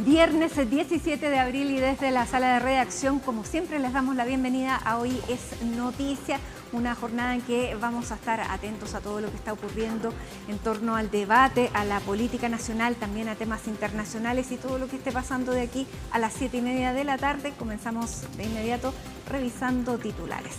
Viernes 17 de abril y desde la sala de redacción, como siempre, les damos la bienvenida a Hoy es Noticia, una jornada en que vamos a estar atentos a todo lo que está ocurriendo en torno al debate, a la política nacional, también a temas internacionales y todo lo que esté pasando de aquí a las 7:30 de la tarde. Comenzamos de inmediato revisando titulares.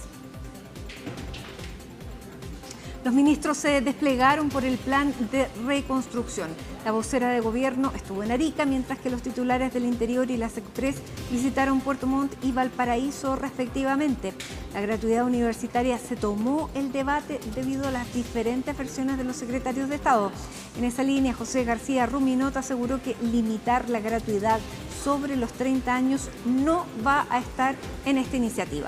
Los ministros se desplegaron por el plan de reconstrucción. La vocera de gobierno estuvo en Arica, mientras que los titulares del Interior y la SECPRES visitaron Puerto Montt y Valparaíso respectivamente. La gratuidad universitaria se tomó el debate debido a las diferentes versiones de los secretarios de Estado. En esa línea, José García Ruminot aseguró que limitar la gratuidad sobre los 30 años no va a estar en esta iniciativa.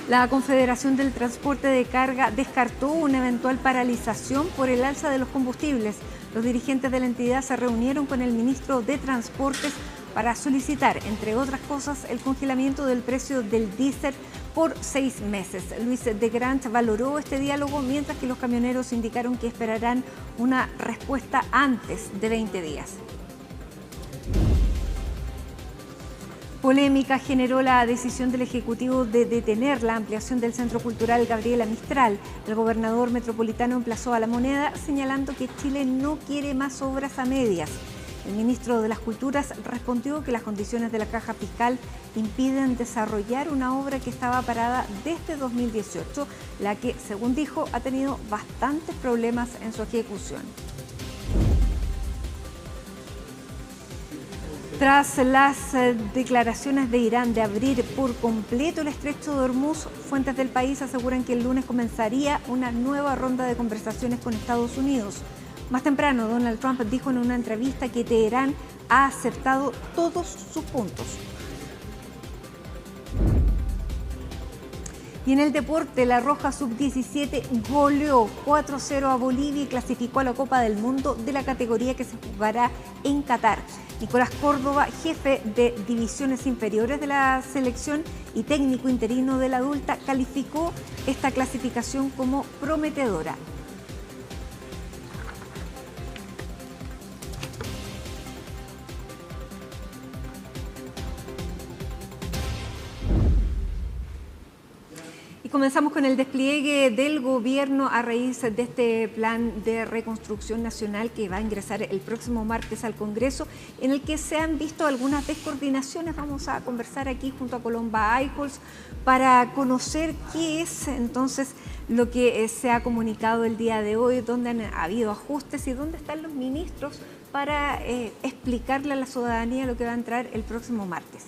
La Confederación del Transporte de Carga descartó una eventual paralización por el alza de los combustibles. Los dirigentes de la entidad se reunieron con el ministro de Transportes para solicitar, entre otras cosas, el congelamiento del precio del diésel por 6 meses. Luis de Grant valoró este diálogo, mientras que los camioneros indicaron que esperarán una respuesta antes de 20 días. Polémica generó la decisión del Ejecutivo de detener la ampliación del Centro Cultural Gabriela Mistral. El gobernador metropolitano emplazó a La Moneda, señalando que Chile no quiere más obras a medias. El ministro de las Culturas respondió que las condiciones de la caja fiscal impiden desarrollar una obra que estaba parada desde 2018, la que, según dijo, ha tenido bastantes problemas en su ejecución. Tras las declaraciones de Irán de abrir por completo el estrecho de Hormuz, fuentes del país aseguran que el lunes comenzaría una nueva ronda de conversaciones con Estados Unidos. Más temprano, Donald Trump dijo en una entrevista que Teherán ha aceptado todos sus puntos. Y en el deporte, la Roja Sub-17 goleó 4-0 a Bolivia y clasificó a la Copa del Mundo de la categoría que se jugará en Qatar. Nicolás Córdoba, jefe de divisiones inferiores de la selección y técnico interino de la adulta, calificó esta clasificación como prometedora. Comenzamos con el despliegue del gobierno a raíz de este plan de reconstrucción nacional que va a ingresar el próximo martes al Congreso, en el que se han visto algunas descoordinaciones. Vamos a conversar aquí junto a Colomba Eichholz para conocer qué es entonces lo que se ha comunicado el día de hoy, dónde han habido ajustes y dónde están los ministros para explicarle a la ciudadanía lo que va a entrar el próximo martes.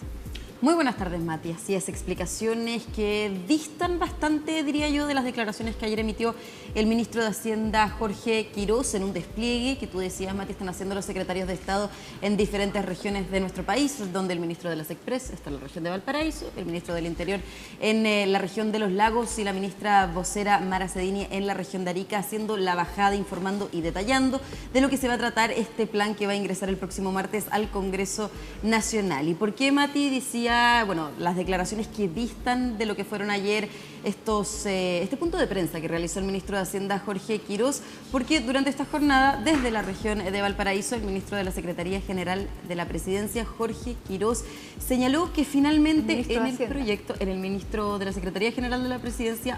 Muy buenas tardes, Mati. Así es, explicaciones que distan bastante, diría yo, de las declaraciones que ayer emitió el ministro de Hacienda, Jorge Quirós, en un despliegue que tú decías, Mati, están haciendo los secretarios de Estado en diferentes regiones de nuestro país, donde el ministro de la SECPRES está en la región de Valparaíso, el ministro del Interior en la región de Los Lagos y la ministra vocera Mara Cedini en la región de Arica, haciendo la bajada, informando y detallando de lo que se va a tratar este plan que va a ingresar el próximo martes al Congreso Nacional. ¿Y por qué, Mati, decía, bueno, las declaraciones que distan de lo que fueron ayer este punto de prensa que realizó el ministro de Hacienda, Jorge Quirós? Porque durante esta jornada, desde la región de Valparaíso, el ministro de la Secretaría General de la Presidencia, Jorge Quirós, señaló que finalmente en el ministro de la Secretaría General de la Presidencia,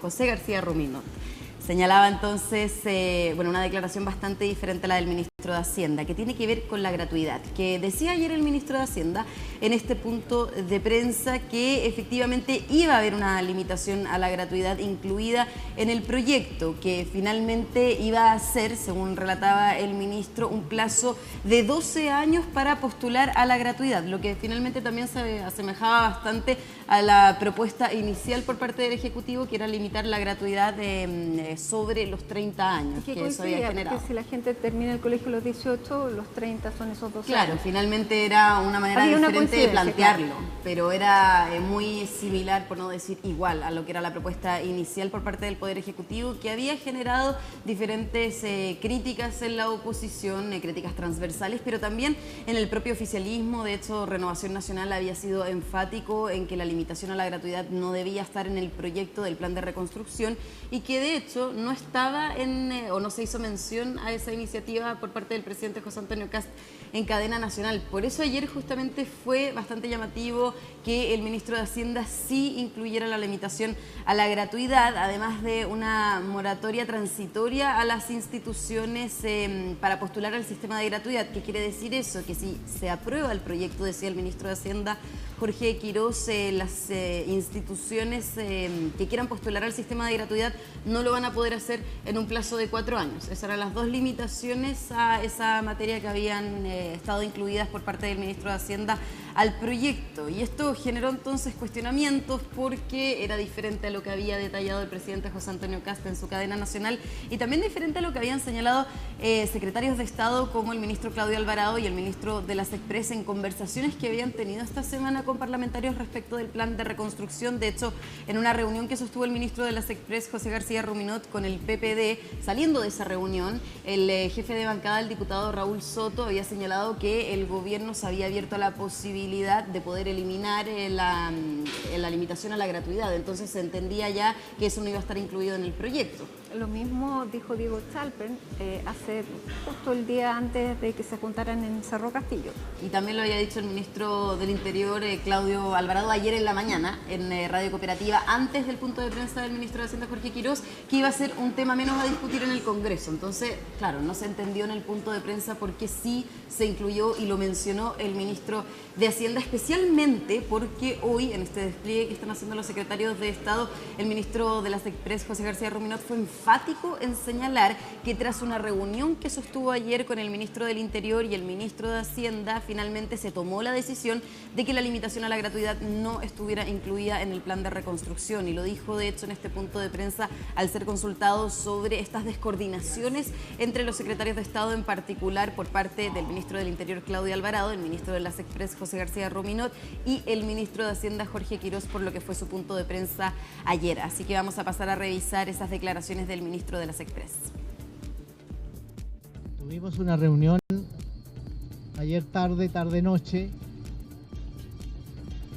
José García Ruminot, señalaba entonces una declaración bastante diferente a la del ministro de Hacienda, que tiene que ver con la gratuidad, que decía ayer el ministro de Hacienda en este punto de prensa que efectivamente iba a haber una limitación a la gratuidad incluida en el proyecto, que finalmente iba a ser, según relataba el ministro, un plazo de 12 años para postular a la gratuidad, lo que finalmente también se asemejaba bastante a la propuesta inicial por parte del Ejecutivo, que era limitar la gratuidad sobre los 30 años, que eso había generado. Porque si la gente termina el colegio que los 18, los 30 son esos 12 Claro, años. finalmente era una manera Había una diferente de coincidencia, plantearlo, claro. pero era muy similar, por no decir igual, a lo que era la propuesta inicial por parte del Poder Ejecutivo, que había generado diferentes críticas en la oposición, críticas transversales, pero también en el propio oficialismo. De hecho, Renovación Nacional había sido enfático en que la limitación a la gratuidad no debía estar en el proyecto del plan de reconstrucción y que de hecho no estaba o no se hizo mención a esa iniciativa por parte del presidente José Antonio Kast en cadena nacional. Por eso ayer justamente fue bastante llamativo que el ministro de Hacienda sí incluyera la limitación a la gratuidad, además de una moratoria transitoria a las instituciones para postular al sistema de gratuidad. ¿Qué quiere decir eso? Que si se aprueba el proyecto, decía el ministro de Hacienda Jorge Quirós, las instituciones que quieran postular al sistema de gratuidad no lo van a poder hacer en un plazo de 4 años. Esas eran las dos limitaciones a esa materia que habían estado incluidas por parte del ministro de Hacienda al proyecto. Y esto generó entonces cuestionamientos porque era diferente a lo que había detallado el presidente José Antonio Kast en su cadena nacional y también diferente a lo que habían señalado secretarios de Estado como el ministro Claudio Alvarado y el ministro de las Express en conversaciones que habían tenido esta semana con parlamentarios respecto del plan de reconstrucción. De hecho, en una reunión que sostuvo el ministro de las Express, José García Ruminot, con el PPD, saliendo de esa reunión, el jefe de bancada, el diputado Raúl Soto, había señalado que el gobierno se había abierto a la posibilidad de poder eliminar la limitación a la gratuidad. Entonces se entendía ya que eso no iba a estar incluido en el proyecto. Lo mismo dijo Diego Chalper hace justo el día antes de que se juntaran en Cerro Castillo. Y también lo había dicho el ministro del Interior, Claudio Alvarado, ayer en la mañana en Radio Cooperativa, antes del punto de prensa del ministro de Hacienda, Jorge Quirós, que iba a ser un tema menos a discutir en el Congreso. Entonces, claro, no se entendió en el punto de prensa por qué sí se incluyó y lo mencionó el ministro de Hacienda, especialmente porque hoy, en este despliegue que están haciendo los secretarios de Estado, el ministro de las Express, José García Ruminot, fue enfático en señalar que tras una reunión que sostuvo ayer con el ministro del Interior y el ministro de Hacienda, finalmente se tomó la decisión de que la limitación a la gratuidad no estuviera incluida en el plan de reconstrucción. Y lo dijo, de hecho, en este punto de prensa al ser consultado sobre estas descoordinaciones entre los secretarios de Estado, en particular por parte del ministro del Interior, Claudio Alvarado, el ministro de las Express, José García Ruminot, y el ministro de Hacienda, Jorge Quirós, por lo que fue su punto de prensa ayer. Así que vamos a pasar a revisar esas declaraciones del ministro de las Express. Tuvimos una reunión ayer tarde-noche,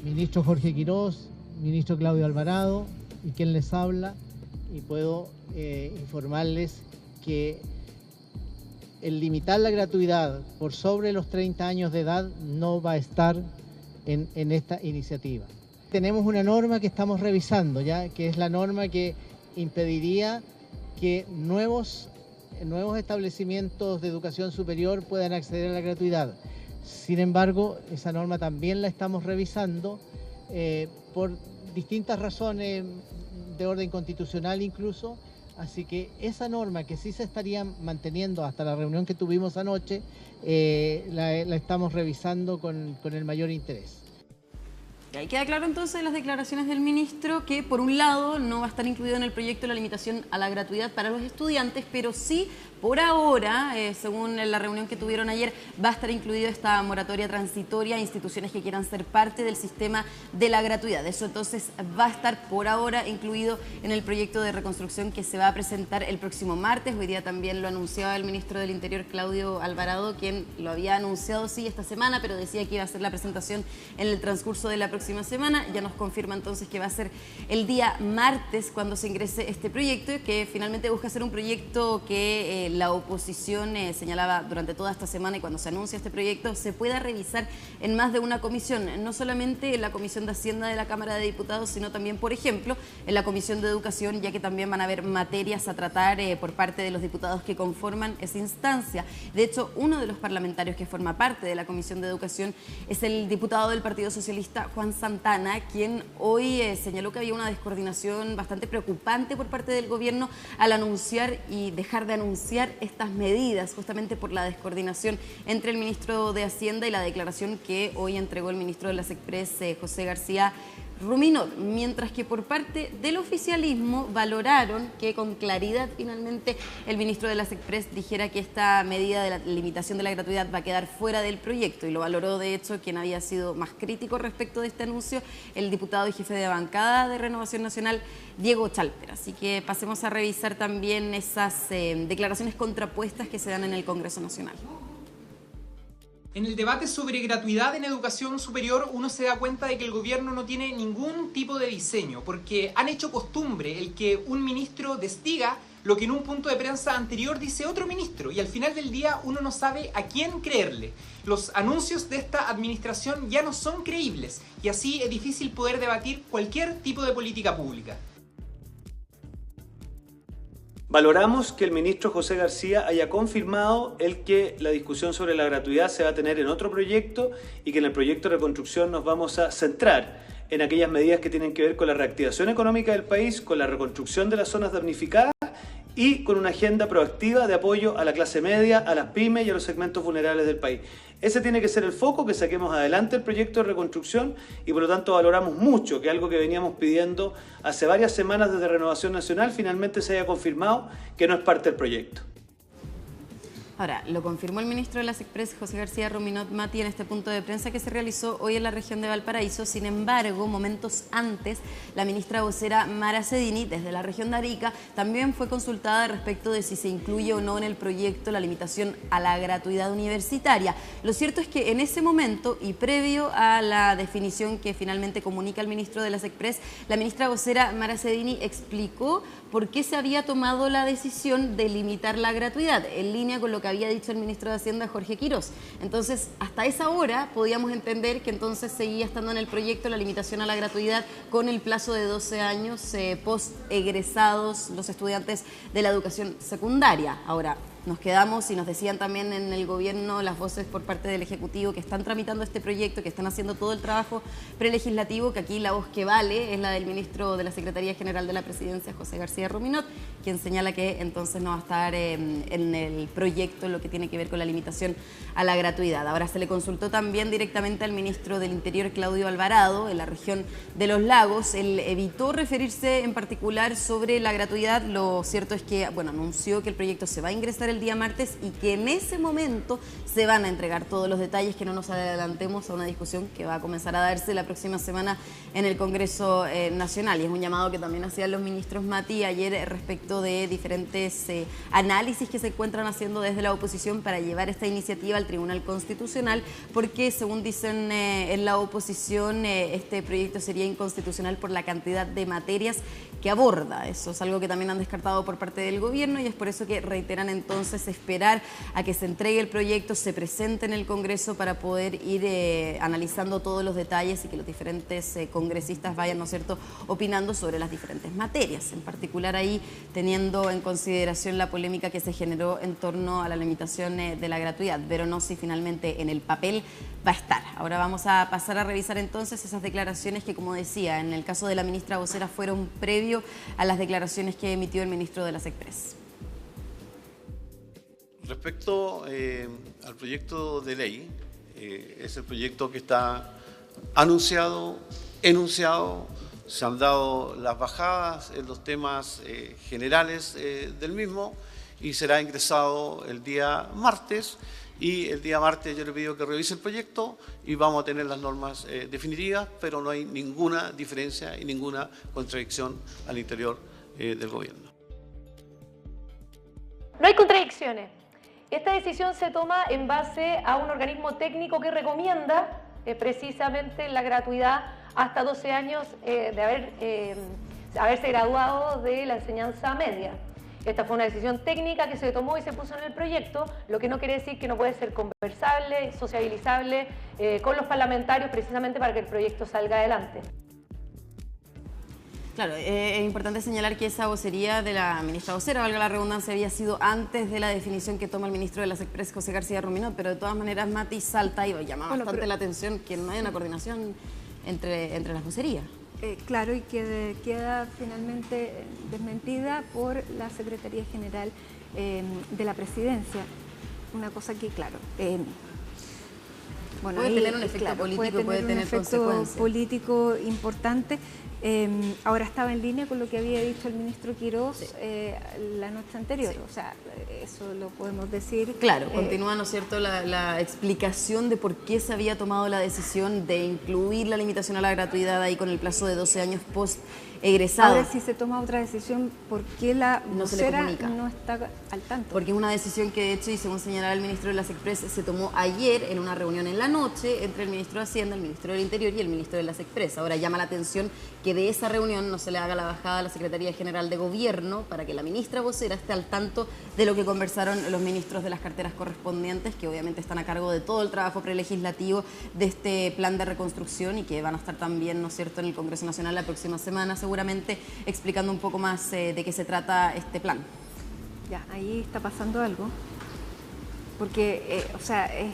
ministro Jorge Quirós, ministro Claudio Alvarado y quien les habla, y puedo informarles que el limitar la gratuidad por sobre los 30 años de edad no va a estar en esta iniciativa. Tenemos una norma que estamos revisando ya, que es la norma que impediría que nuevos establecimientos de educación superior puedan acceder a la gratuidad. Sin embargo, esa norma también la estamos revisando por distintas razones de orden constitucional incluso. Así que esa norma que sí se estaría manteniendo hasta la reunión que tuvimos anoche, la estamos revisando con el mayor interés. Y ahí queda claro entonces las declaraciones del ministro que por un lado no va a estar incluido en el proyecto la limitación a la gratuidad para los estudiantes, pero sí por ahora, según la reunión que tuvieron ayer, va a estar incluida esta moratoria transitoria a instituciones que quieran ser parte del sistema de la gratuidad. Eso entonces va a estar por ahora incluido en el proyecto de reconstrucción que se va a presentar el próximo martes. Hoy día también lo anunciaba el ministro del Interior, Claudio Alvarado, quien lo había anunciado sí esta semana, pero decía que iba a hacer la presentación en el transcurso de la próxima semana. Ya nos confirma entonces que va a ser el día martes cuando se ingrese este proyecto, que finalmente busca ser un proyecto que la oposición señalaba durante toda esta semana, y cuando se anuncia este proyecto se pueda revisar en más de una comisión, no solamente en la Comisión de Hacienda de la Cámara de Diputados, sino también, por ejemplo, en la Comisión de Educación, ya que también van a haber materias a tratar por parte de los diputados que conforman esa instancia. De hecho, uno de los parlamentarios que forma parte de la Comisión de Educación es el diputado del Partido Socialista, Juan Santana, quien hoy señaló que había una descoordinación bastante preocupante por parte del gobierno al anunciar y dejar de anunciar estas medidas, justamente por la descoordinación entre el ministro de Hacienda y la declaración que hoy entregó el ministro de las Express, José García Ruminot, mientras que por parte del oficialismo valoraron que con claridad finalmente el ministro de las Express dijera que esta medida de la limitación de la gratuidad va a quedar fuera del proyecto, y lo valoró de hecho quien había sido más crítico respecto de este anuncio, el diputado y jefe de bancada de Renovación Nacional, Diego Chalper. Así que pasemos a revisar también esas declaraciones contrapuestas que se dan en el Congreso Nacional. En el debate sobre gratuidad en educación superior uno se da cuenta de que el gobierno no tiene ningún tipo de diseño, porque han hecho costumbre el que un ministro desdiga lo que en un punto de prensa anterior dice otro ministro, y al final del día uno no sabe a quién creerle. Los anuncios de esta administración ya no son creíbles, y así es difícil poder debatir cualquier tipo de política pública. Valoramos que el ministro José García haya confirmado el que la discusión sobre la gratuidad se va a tener en otro proyecto, y que en el proyecto de reconstrucción nos vamos a centrar en aquellas medidas que tienen que ver con la reactivación económica del país, con la reconstrucción de las zonas damnificadas y con una agenda proactiva de apoyo a la clase media, a las pymes y a los segmentos vulnerables del país. Ese tiene que ser el foco, que saquemos adelante el proyecto de reconstrucción, y por lo tanto valoramos mucho que algo que veníamos pidiendo hace varias semanas desde Renovación Nacional finalmente se haya confirmado que no es parte del proyecto. Ahora, lo confirmó el ministro de las Express, José García Ruminot Mati, en este punto de prensa que se realizó hoy en la región de Valparaíso. Sin embargo, momentos antes, la ministra vocera Mara Cedini, desde la región de Arica, también fue consultada respecto de si se incluye o no en el proyecto la limitación a la gratuidad universitaria. Lo cierto es que en ese momento, y previo a la definición que finalmente comunica el ministro de las Express, la ministra vocera Mara Cedini explicó por qué se había tomado la decisión de limitar la gratuidad, en línea con lo que había dicho el ministro de Hacienda, Jorge Quirós. Entonces, hasta esa hora podíamos entender que entonces seguía estando en el proyecto la limitación a la gratuidad con el plazo de 12 años post-egresados los estudiantes de la educación secundaria. Ahora, nos quedamos, y nos decían también en el gobierno las voces por parte del Ejecutivo que están tramitando este proyecto, que están haciendo todo el trabajo prelegislativo, que aquí la voz que vale es la del ministro de la Secretaría General de la Presidencia, José García Ruminot, quien señala que entonces no va a estar en el proyecto lo que tiene que ver con la limitación a la gratuidad. Ahora, se le consultó también directamente al ministro del Interior, Claudio Alvarado, en la región de Los Lagos. Él evitó referirse en particular sobre la gratuidad. Lo cierto es que, bueno, anunció que el proyecto se va a ingresar el día martes y que en ese momento se van a entregar todos los detalles, que no nos adelantemos a una discusión que va a comenzar a darse la próxima semana en el Congreso Nacional. Y es un llamado que también hacían los ministros Mati ayer respecto de diferentes análisis que se encuentran haciendo desde la oposición para llevar esta iniciativa al Tribunal Constitucional, porque según dicen en la oposición, este proyecto sería inconstitucional por la cantidad de materias que aborda. Eso es algo que también han descartado por parte del gobierno, y es por eso que reiteran entonces esperar a que se entregue el proyecto, se presente en el Congreso para poder ir analizando todos los detalles y que los diferentes congresistas vayan, ¿no es cierto?, opinando sobre las diferentes materias, en particular ahí teniendo en consideración la polémica que se generó en torno a la limitación de la gratuidad, pero no si finalmente en el papel va a estar. Ahora vamos a pasar a revisar entonces esas declaraciones que, como decía, en el caso de la ministra vocera fueron previo a las declaraciones que emitió el ministro de las Express. Respecto al proyecto de ley, es el proyecto que está anunciado, enunciado, se han dado las bajadas en los temas generales del mismo, y será ingresado el día martes, y el día martes yo le pido que revise el proyecto y vamos a tener las normas definitivas, pero no hay ninguna diferencia y ninguna contradicción al interior del gobierno. No hay contradicciones. Esta decisión se toma en base a un organismo técnico que recomienda precisamente la gratuidad hasta 12 años de haberse graduado de la enseñanza media. Esta fue una decisión técnica que se tomó y se puso en el proyecto, lo que no quiere decir que no puede ser conversable, sociabilizable con los parlamentarios, precisamente para que el proyecto salga adelante. Claro, es importante señalar que esa vocería de la ministra vocera, valga la redundancia, había sido antes de la definición que toma el ministro de las Express, José García Ruminot, pero de todas maneras Mati salta y llama bastante la atención que no haya una coordinación entre las vocerías. Claro, y que queda finalmente desmentida por la Secretaría General de la Presidencia. Una cosa que, claro, Bueno, puede ahí, tener un efecto político y puede tener un efecto consecuencias político importante. Ahora estaba en línea con lo que había dicho el ministro Quirós la noche anterior, o sea, eso lo podemos decir. Claro, continúa, ¿no es cierto?, la explicación de por qué se había tomado la decisión de incluir la limitación a la gratuidad ahí con el plazo de 12 años post-egresado. Ahora, si se toma otra decisión, ¿por qué la vocera no está al tanto? Porque es una decisión que, de hecho, y según señalaba el ministro de las Express, se tomó ayer en una reunión en la noche entre el ministro de Hacienda, el ministro del Interior y el ministro de las Express. Ahora llama la atención que de esa reunión no se le haga la bajada a la Secretaría General de Gobierno para que la ministra vocera esté al tanto de lo que conversaron los ministros de las carteras correspondientes, que obviamente están a cargo de todo el trabajo prelegislativo de este plan de reconstrucción y que van a estar también, ¿no es cierto?, en el Congreso Nacional la próxima semana, seguramente explicando un poco más de qué se trata este plan. Ya, ahí está pasando algo, porque, o sea, es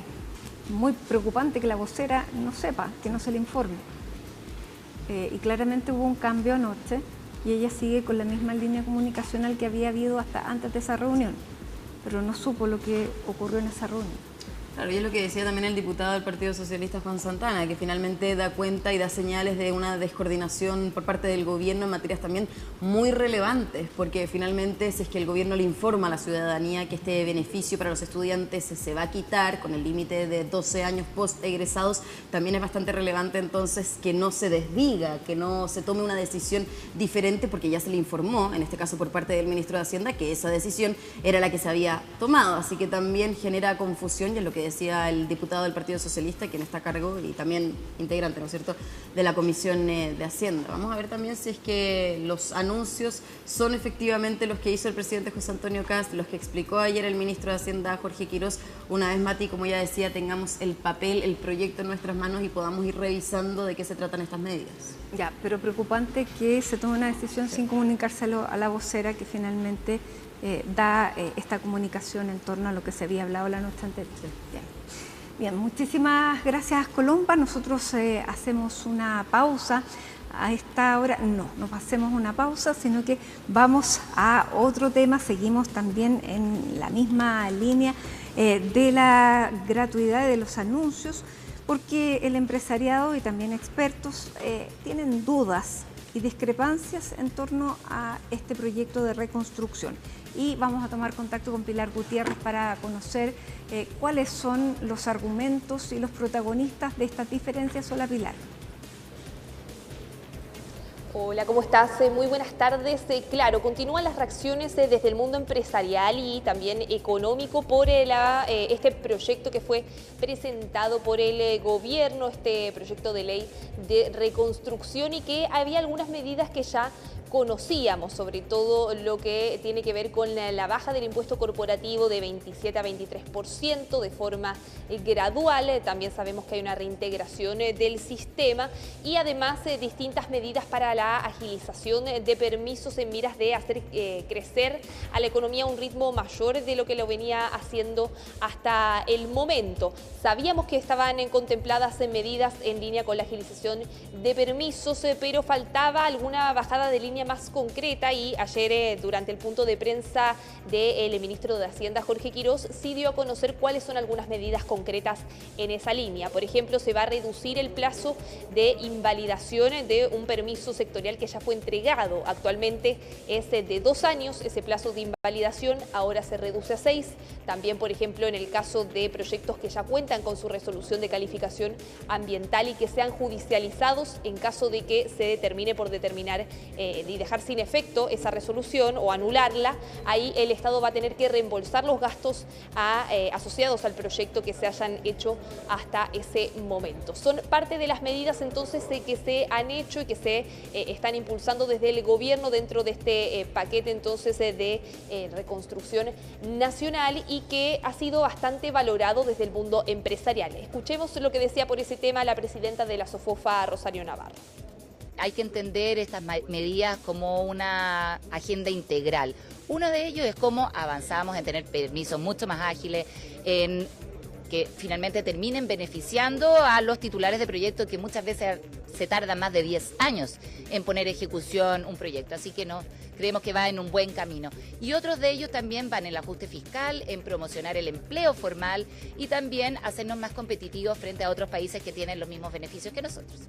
muy preocupante que la vocera no sepa, que no se le informe. Y claramente hubo un cambio anoche y ella sigue con la misma línea comunicacional que había habido hasta antes de esa reunión, pero no supo lo que ocurrió en esa reunión. Claro, y es lo que decía también el diputado del Partido Socialista, Juan Santana, que finalmente da cuenta y da señales de una descoordinación por parte del gobierno en materias también muy relevantes, porque finalmente si es que el gobierno le informa a la ciudadanía que este beneficio para los estudiantes se va a quitar con el límite de 12 años post-egresados, también es bastante relevante entonces que no se desdiga, que no se tome una decisión diferente, porque ya se le informó, en este caso por parte del ministro de Hacienda, que esa decisión era la que se había tomado, así que también genera confusión, y es lo que decía el diputado del Partido Socialista, quien está a cargo y también integrante, ¿no es cierto?, de la Comisión de Hacienda. Vamos a ver también si es que los anuncios son efectivamente los que hizo el presidente José Antonio Kast, los que explicó ayer el ministro de Hacienda, Jorge Quirós. Una vez, Mati, como ya decía, tengamos el papel, el proyecto en nuestras manos y podamos ir revisando de qué se tratan estas medidas. Ya, pero preocupante que se tome una decisión sin comunicárselo a la vocera, que finalmente da esta comunicación en torno a lo que se había hablado la noche anterior. Bien, muchísimas gracias, Colomba. Nosotros hacemos una pausa. A esta hora no hacemos una pausa, sino que vamos a otro tema. Seguimos también en la misma línea de la gratuidad de los anuncios, porque el empresariado y también expertos tienen dudas y discrepancias en torno a este proyecto de reconstrucción. Y vamos a tomar contacto con Pilar Gutiérrez para conocer cuáles son los argumentos y los protagonistas de estas diferencias. Hola, Pilar. Hola, ¿cómo estás? Muy buenas tardes. Claro, continúan las reacciones desde el mundo empresarial y también económico por este proyecto que fue presentado por el gobierno, este proyecto de ley de reconstrucción, y que había algunas medidas que ya conocíamos, sobre todo lo que tiene que ver con la baja del impuesto corporativo de 27 a 23% de forma gradual. También sabemos que hay una reintegración del sistema y además distintas medidas para la agilización de permisos en miras de hacer crecer a la economía a un ritmo mayor de lo que lo venía haciendo hasta el momento. Sabíamos que estaban contempladas medidas en línea con la agilización de permisos, pero faltaba alguna bajada de línea más concreta, y ayer durante el punto de prensa del ministro de Hacienda, Jorge Quirós, sí dio a conocer cuáles son algunas medidas concretas en esa línea. Por ejemplo, se va a reducir el plazo de invalidación de un permiso sectorial que ya fue entregado. Actualmente es de 2 años ese plazo de invalidación, ahora se reduce a 6. También, por ejemplo, en el caso de proyectos que ya cuentan con su resolución de calificación ambiental y que sean judicializados, en caso de que se determine por determinar y dejar sin efecto esa resolución o anularla, ahí el Estado va a tener que reembolsar los gastos asociados al proyecto que se hayan hecho hasta ese momento. Son parte de las medidas entonces que se han hecho y que se están impulsando desde el gobierno dentro de este paquete entonces de reconstrucción nacional, y que ha sido bastante valorado desde el mundo empresarial. Escuchemos lo que decía por ese tema la presidenta de la SOFOFA, Rosario Navarro. Hay que entender estas medidas como una agenda integral. Uno de ellos es cómo avanzamos en tener permisos mucho más ágiles, en que finalmente terminen beneficiando a los titulares de proyectos que muchas veces se tarda más de 10 años en poner ejecución un proyecto, así que no creemos que va en un buen camino. Y otros de ellos también van en el ajuste fiscal, en promocionar el empleo formal y también hacernos más competitivos frente a otros países que tienen los mismos beneficios que nosotros.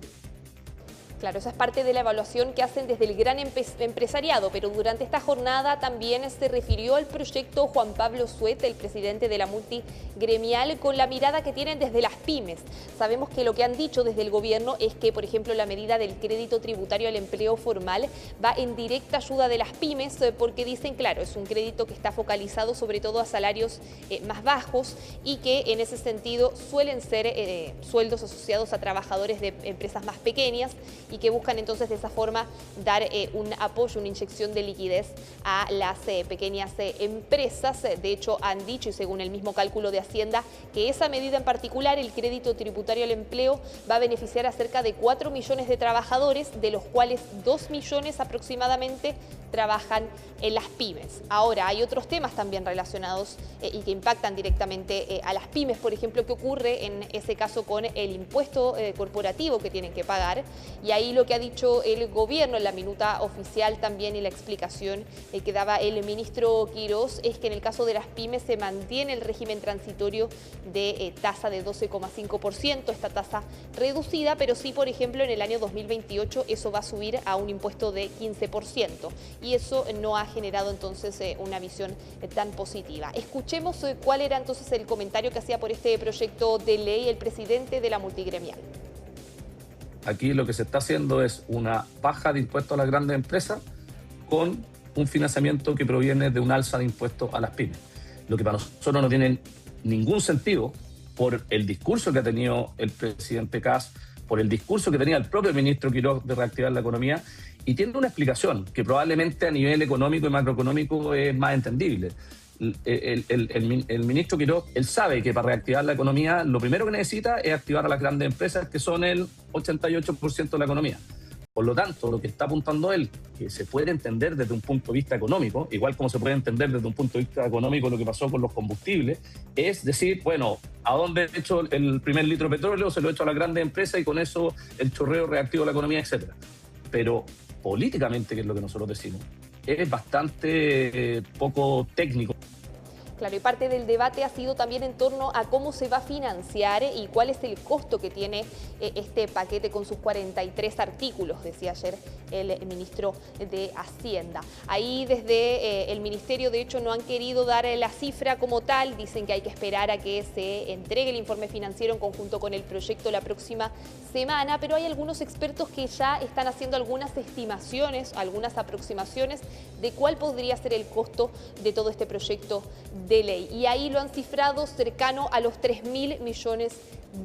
Claro, esa es parte de la evaluación que hacen desde el gran empresariado, pero durante esta jornada también se refirió al proyecto Juan Pablo Suet, el presidente de la multigremial, con la mirada que tienen desde las pymes. Sabemos que lo que han dicho desde el gobierno es que, por ejemplo, la medida del crédito tributario al empleo formal va en directa ayuda de las pymes, porque dicen, claro, es un crédito que está focalizado sobre todo a salarios más bajos y que en ese sentido suelen ser sueldos asociados a trabajadores de empresas más pequeñas, y que buscan entonces de esa forma dar un apoyo, una inyección de liquidez a las pequeñas empresas. De hecho, han dicho, y según el mismo cálculo de Hacienda, que esa medida en particular, el crédito tributario al empleo, va a beneficiar a cerca de 4 millones de trabajadores, de los cuales 2 millones aproximadamente trabajan en las pymes. Ahora, hay otros temas también relacionados y que impactan directamente a las pymes. Por ejemplo, ¿qué ocurre en ese caso con el impuesto corporativo que tienen que pagar? Y ahí lo que ha dicho el gobierno en la minuta oficial también y la explicación que daba el ministro Quirós es que en el caso de las pymes se mantiene el régimen transitorio de tasa de 12,5%, esta tasa reducida, pero sí, por ejemplo, en el año 2028 eso va a subir a un impuesto de 15%. Y eso no ha generado entonces una visión tan positiva. Escuchemos cuál era entonces el comentario que hacía por este proyecto de ley el presidente de la multigremial. Aquí lo que se está haciendo es una baja de impuestos a las grandes empresas con un financiamiento que proviene de un alza de impuestos a las pymes. Lo que para nosotros no tiene ningún sentido por el discurso que ha tenido el presidente Kast, por el discurso que tenía el propio ministro Quirós de reactivar la economía, y tiene una explicación que probablemente a nivel económico y macroeconómico es más entendible. El ministro Quirós, él sabe que para reactivar la economía lo primero que necesita es activar a las grandes empresas, que son el 88% de la economía. Por lo tanto, lo que está apuntando él, que se puede entender desde un punto de vista económico, igual como se puede entender desde un punto de vista económico lo que pasó con los combustibles, es decir, bueno, ¿a dónde he hecho el primer litro de petróleo? Se lo he hecho a las grandes empresas y con eso el chorreo reactivo de la economía, etc. Pero políticamente, que es lo que nosotros decimos, es bastante poco técnico. Claro, y parte del debate ha sido también en torno a cómo se va a financiar y cuál es el costo que tiene este paquete con sus 43 artículos, decía ayer el ministro de Hacienda. Ahí desde el ministerio, de hecho, no han querido dar la cifra como tal, dicen que hay que esperar a que se entregue el informe financiero en conjunto con el proyecto la próxima semana, pero hay algunos expertos que ya están haciendo algunas estimaciones, algunas aproximaciones de cuál podría ser el costo de todo este proyecto de ley. Y ahí lo han cifrado cercano a los 3.000 millones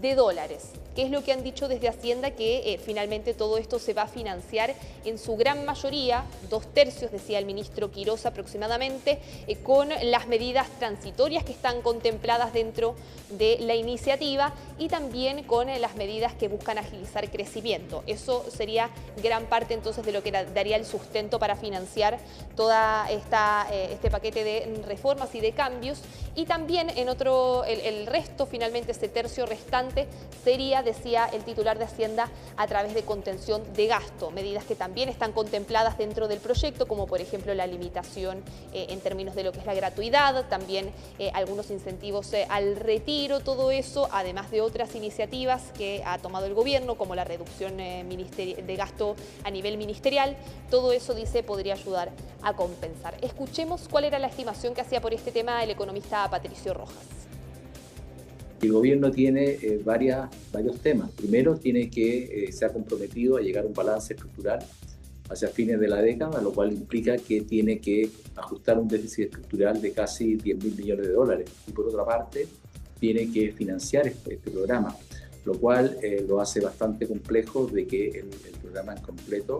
de dólares. ¿Qué es lo que han dicho desde Hacienda? Que finalmente todo esto se va a financiar en su gran mayoría, 2/3, decía el ministro Quirós aproximadamente, con las medidas transitorias que están contempladas dentro de la iniciativa y también con las medidas que buscan agilizar crecimiento. Eso sería gran parte entonces de lo que daría el sustento para financiar toda este paquete de reformas y de cambios. Y también en el resto, finalmente ese tercio restante, sería, decía el titular de Hacienda, a través de contención de gasto, medidas que también están contempladas dentro del proyecto, como por ejemplo la limitación en términos de lo que es la gratuidad, también algunos incentivos al retiro, todo eso, además de otras iniciativas que ha tomado el gobierno, como la reducción de gasto a nivel ministerial. Todo eso, dice, podría ayudar a compensar. Escuchemos cuál era la estimación que hacía por este tema el economista Patricio Rojas. El gobierno tiene varios temas. Primero, se ha comprometido a llegar a un balance estructural hacia fines de la década, lo cual implica que tiene que ajustar un déficit estructural de casi 10.000 millones de dólares. Y por otra parte, tiene que financiar este programa, lo cual lo hace bastante complejo de que el programa en completo,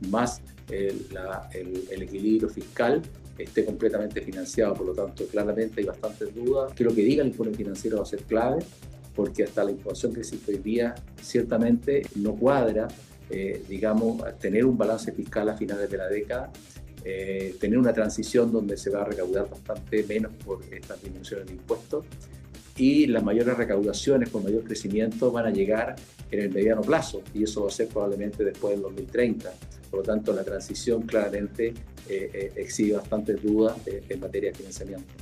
más el equilibrio fiscal, esté completamente financiado. Por lo tanto, claramente hay bastantes dudas. Que lo que diga el informe financiero va a ser clave, porque hasta la información que existe hoy día ciertamente no cuadra, tener un balance fiscal a finales de la década, tener una transición donde se va a recaudar bastante menos por estas disminuciones de impuestos y las mayores recaudaciones con mayor crecimiento van a llegar en el mediano plazo, y eso va a ser probablemente después del 2030. Por lo tanto, la transición claramente exhibe bastantes dudas en materia de financiamiento.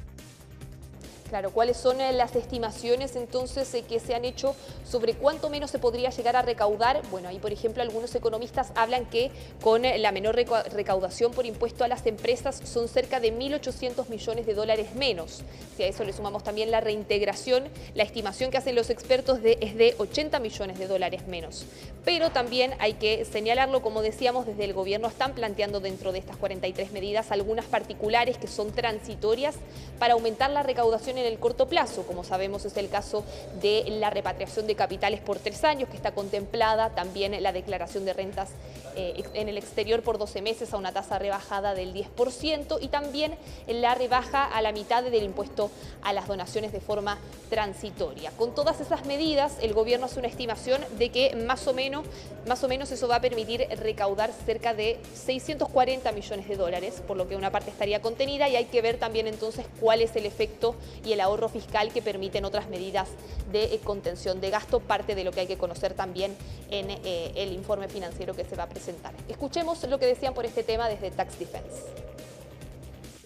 Claro, ¿cuáles son las estimaciones entonces que se han hecho sobre cuánto menos se podría llegar a recaudar? Bueno, ahí por ejemplo algunos economistas hablan que con la menor recaudación por impuesto a las empresas son cerca de 1.800 millones de dólares menos. Si a eso le sumamos también la reintegración, la estimación que hacen los expertos es de 80 millones de dólares menos. Pero también hay que señalarlo, como decíamos, desde el gobierno están planteando dentro de estas 43 medidas algunas particulares que son transitorias para aumentar la recaudación en el corto plazo. Como sabemos, es el caso de la repatriación de capitales por 3 años que está contemplada, también la declaración de rentas en el exterior por 12 meses a una tasa rebajada del 10% y también la rebaja a la mitad del impuesto a las donaciones de forma transitoria. Con todas esas medidas, el gobierno hace una estimación de que más o menos eso va a permitir recaudar cerca de 640 millones de dólares, por lo que una parte estaría contenida, y hay que ver también entonces cuál es el efecto y el ahorro fiscal que permiten otras medidas de contención de gasto, parte de lo que hay que conocer también en el informe financiero que se va a presentar. Escuchemos lo que decían por este tema desde Tax Defense.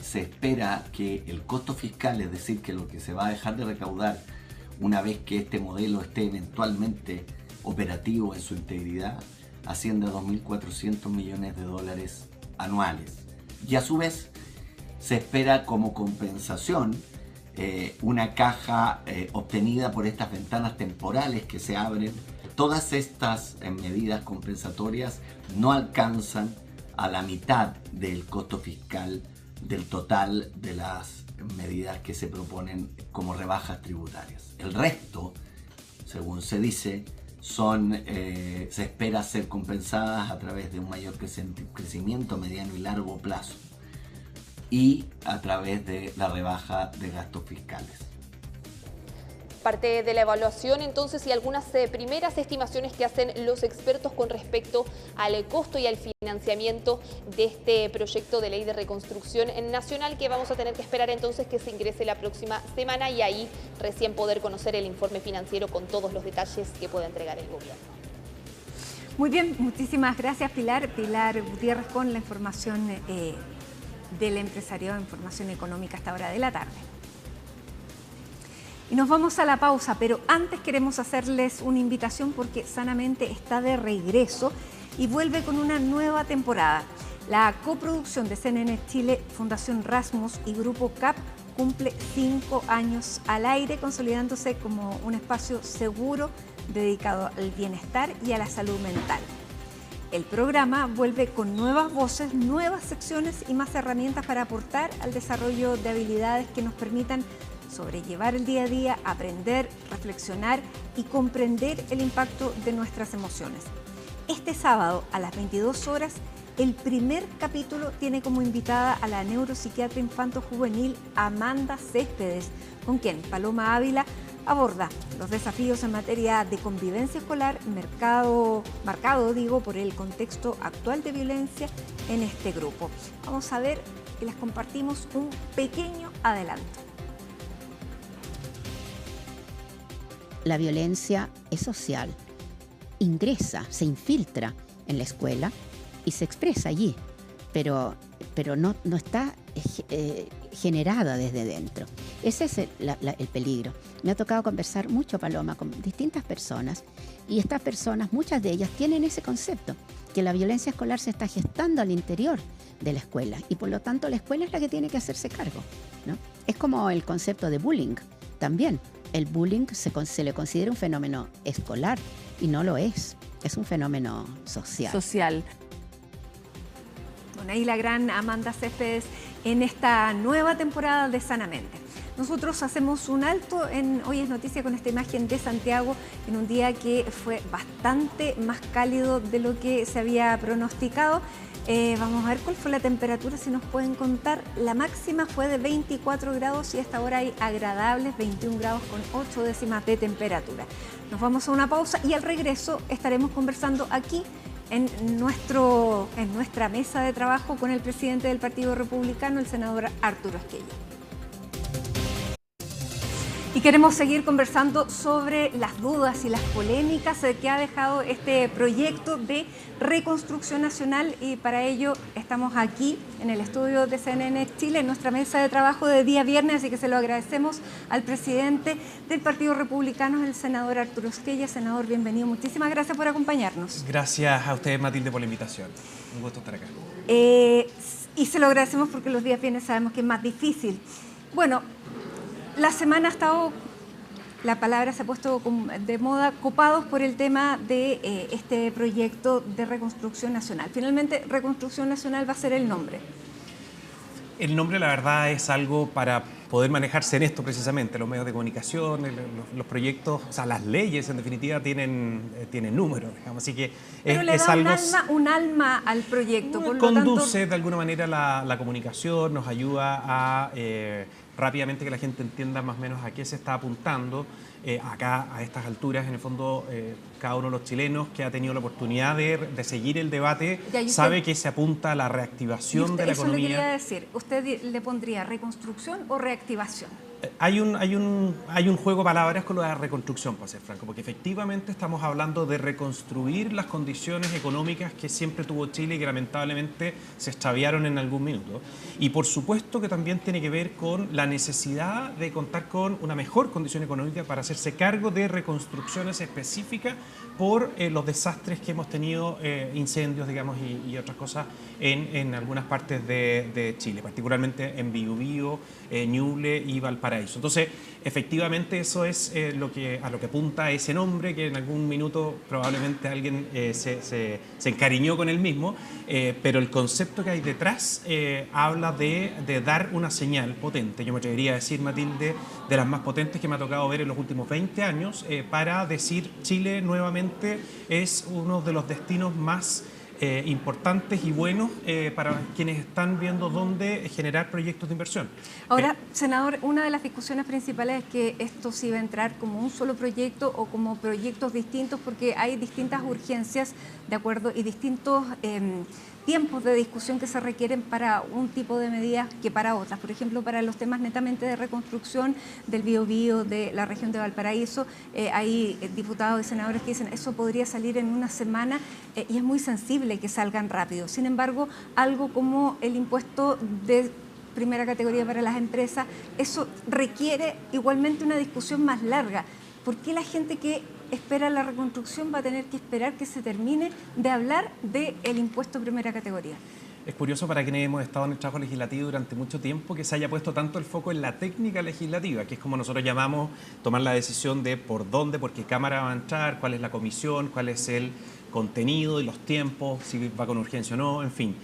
Se espera que el costo fiscal, es decir, que lo que se va a dejar de recaudar una vez que este modelo esté eventualmente operativo en su integridad, asciende a 2.400 millones de dólares anuales. Y a su vez, se espera como compensación una caja obtenida por estas ventanas temporales que se abren. Todas estas medidas compensatorias no alcanzan a la mitad del costo fiscal del total de las medidas que se proponen como rebajas tributarias. El resto, según se dice, se espera ser compensadas a través de un mayor crecimiento a mediano y largo plazo y a través de la rebaja de gastos fiscales. Parte de la evaluación entonces y algunas primeras estimaciones que hacen los expertos con respecto al costo y al financiamiento de este proyecto de ley de reconstrucción nacional, que vamos a tener que esperar entonces que se ingrese la próxima semana y ahí recién poder conocer el informe financiero con todos los detalles que pueda entregar el gobierno. Muy bien, muchísimas gracias Pilar. Pilar Gutiérrez con la información del empresariado, información económica a esta hora de la tarde. Y nos vamos a la pausa, pero antes queremos hacerles una invitación porque Sanamente está de regreso y vuelve con una nueva temporada. La coproducción de CNN Chile, Fundación Rasmus y Grupo CAP cumple 5 años al aire, consolidándose como un espacio seguro dedicado al bienestar y a la salud mental. El programa vuelve con nuevas voces, nuevas secciones y más herramientas para aportar al desarrollo de habilidades que nos permitan sobrellevar el día a día, aprender, reflexionar y comprender el impacto de nuestras emociones. Este sábado a las 22 horas, el primer capítulo tiene como invitada a la neuropsiquiatra infanto-juvenil Amanda Céspedes, con quien Paloma Ávila aborda los desafíos en materia de convivencia escolar, marcado por el contexto actual de violencia en este grupo. Vamos a ver y les compartimos un pequeño adelanto. La violencia es social, ingresa, se infiltra en la escuela y se expresa allí, pero no está generada desde dentro. Ese es el peligro. Me ha tocado conversar mucho, Paloma, con distintas personas y estas personas, muchas de ellas, tienen ese concepto, que la violencia escolar se está gestando al interior de la escuela y por lo tanto la escuela es la que tiene que hacerse cargo, ¿no? Es como el concepto de bullying también. El bullying se le considera un fenómeno escolar y no lo es un fenómeno social. Bueno, ahí la gran Amanda Céspedes en esta nueva temporada de Sanamente. Nosotros hacemos un alto en Hoy es Noticia con esta imagen de Santiago en un día que fue bastante más cálido de lo que se había pronosticado. Vamos a ver cuál fue la temperatura, si nos pueden contar. La máxima fue de 24 grados y hasta ahora hay agradables 21 grados con 8 décimas de temperatura. Nos vamos a una pausa y al regreso estaremos conversando aquí en nuestra mesa de trabajo con el presidente del Partido Republicano, el senador Arturo Esquella. Y queremos seguir conversando sobre las dudas y las polémicas que ha dejado este proyecto de reconstrucción nacional, y para ello estamos aquí en el estudio de CNN Chile, en nuestra mesa de trabajo de día viernes, así que se lo agradecemos al presidente del Partido Republicano, el senador Arturo Esquella. Senador, bienvenido, muchísimas gracias por acompañarnos. Gracias a usted, Matilde, por la invitación. Un gusto estar acá. Y se lo agradecemos porque los días viernes sabemos que es más difícil. Bueno, la semana ha estado, la palabra se ha puesto de moda, copados por el tema de este proyecto de reconstrucción nacional. Finalmente, reconstrucción nacional va a ser el nombre. El nombre, la verdad, es algo para poder manejarse en esto precisamente. Los medios de comunicación, los proyectos, o sea, las leyes en definitiva tienen números, digamos. Así que pero le da algo, un alma al proyecto. Por conduce lo tanto, de alguna manera la comunicación, nos ayuda a rápidamente que la gente entienda más o menos a qué se está apuntando. Acá, a estas alturas, en el fondo, cada uno de los chilenos que ha tenido la oportunidad de seguir el debate sabe que se apunta a la reactivación de la economía. Eso le quería decir. ¿Usted le pondría reconstrucción o reactivación? Hay un juego de palabras con lo de la reconstrucción, para ser franco, porque efectivamente estamos hablando de reconstruir las condiciones económicas que siempre tuvo Chile y que lamentablemente se extraviaron en algún minuto. Y por supuesto que también tiene que ver con la necesidad de contar con una mejor condición económica para hacerse cargo de reconstrucciones específicas por los desastres que hemos tenido, incendios, digamos, y otras cosas en algunas partes de Chile, particularmente en Biobío, Ñuble y Valparaíso. Entonces, efectivamente, eso es a lo que apunta ese nombre, que en algún minuto probablemente alguien se encariñó con él mismo, pero el concepto que hay detrás habla de dar una señal potente. Yo me atrevería a decir, Matilde, de las más potentes que me ha tocado ver en los últimos 20 años, para decir Chile nuevamente es uno de los destinos más importantes y buenos para quienes están viendo dónde generar proyectos de inversión. Ahora, senador, una de las discusiones principales es que esto sí va a entrar como un solo proyecto o como proyectos distintos, porque hay distintas urgencias, de acuerdo, y distintos tiempos de discusión que se requieren para un tipo de medidas que para otras. Por ejemplo, para los temas netamente de reconstrucción del Biobío, de la región de Valparaíso, hay diputados y senadores que dicen eso podría salir en una semana y es muy sensible que salgan rápido. Sin embargo, algo como el impuesto de primera categoría para las empresas, eso requiere igualmente una discusión más larga. ¿Por qué la gente que espera la reconstrucción va a tener que esperar que se termine de hablar del impuesto de primera categoría? Es curioso para quienes hemos estado en el trabajo legislativo durante mucho tiempo que se haya puesto tanto el foco en la técnica legislativa, que es como nosotros llamamos tomar la decisión de por dónde, por qué Cámara va a entrar, cuál es la comisión, cuál es el contenido y los tiempos, si va con urgencia o no, en fin.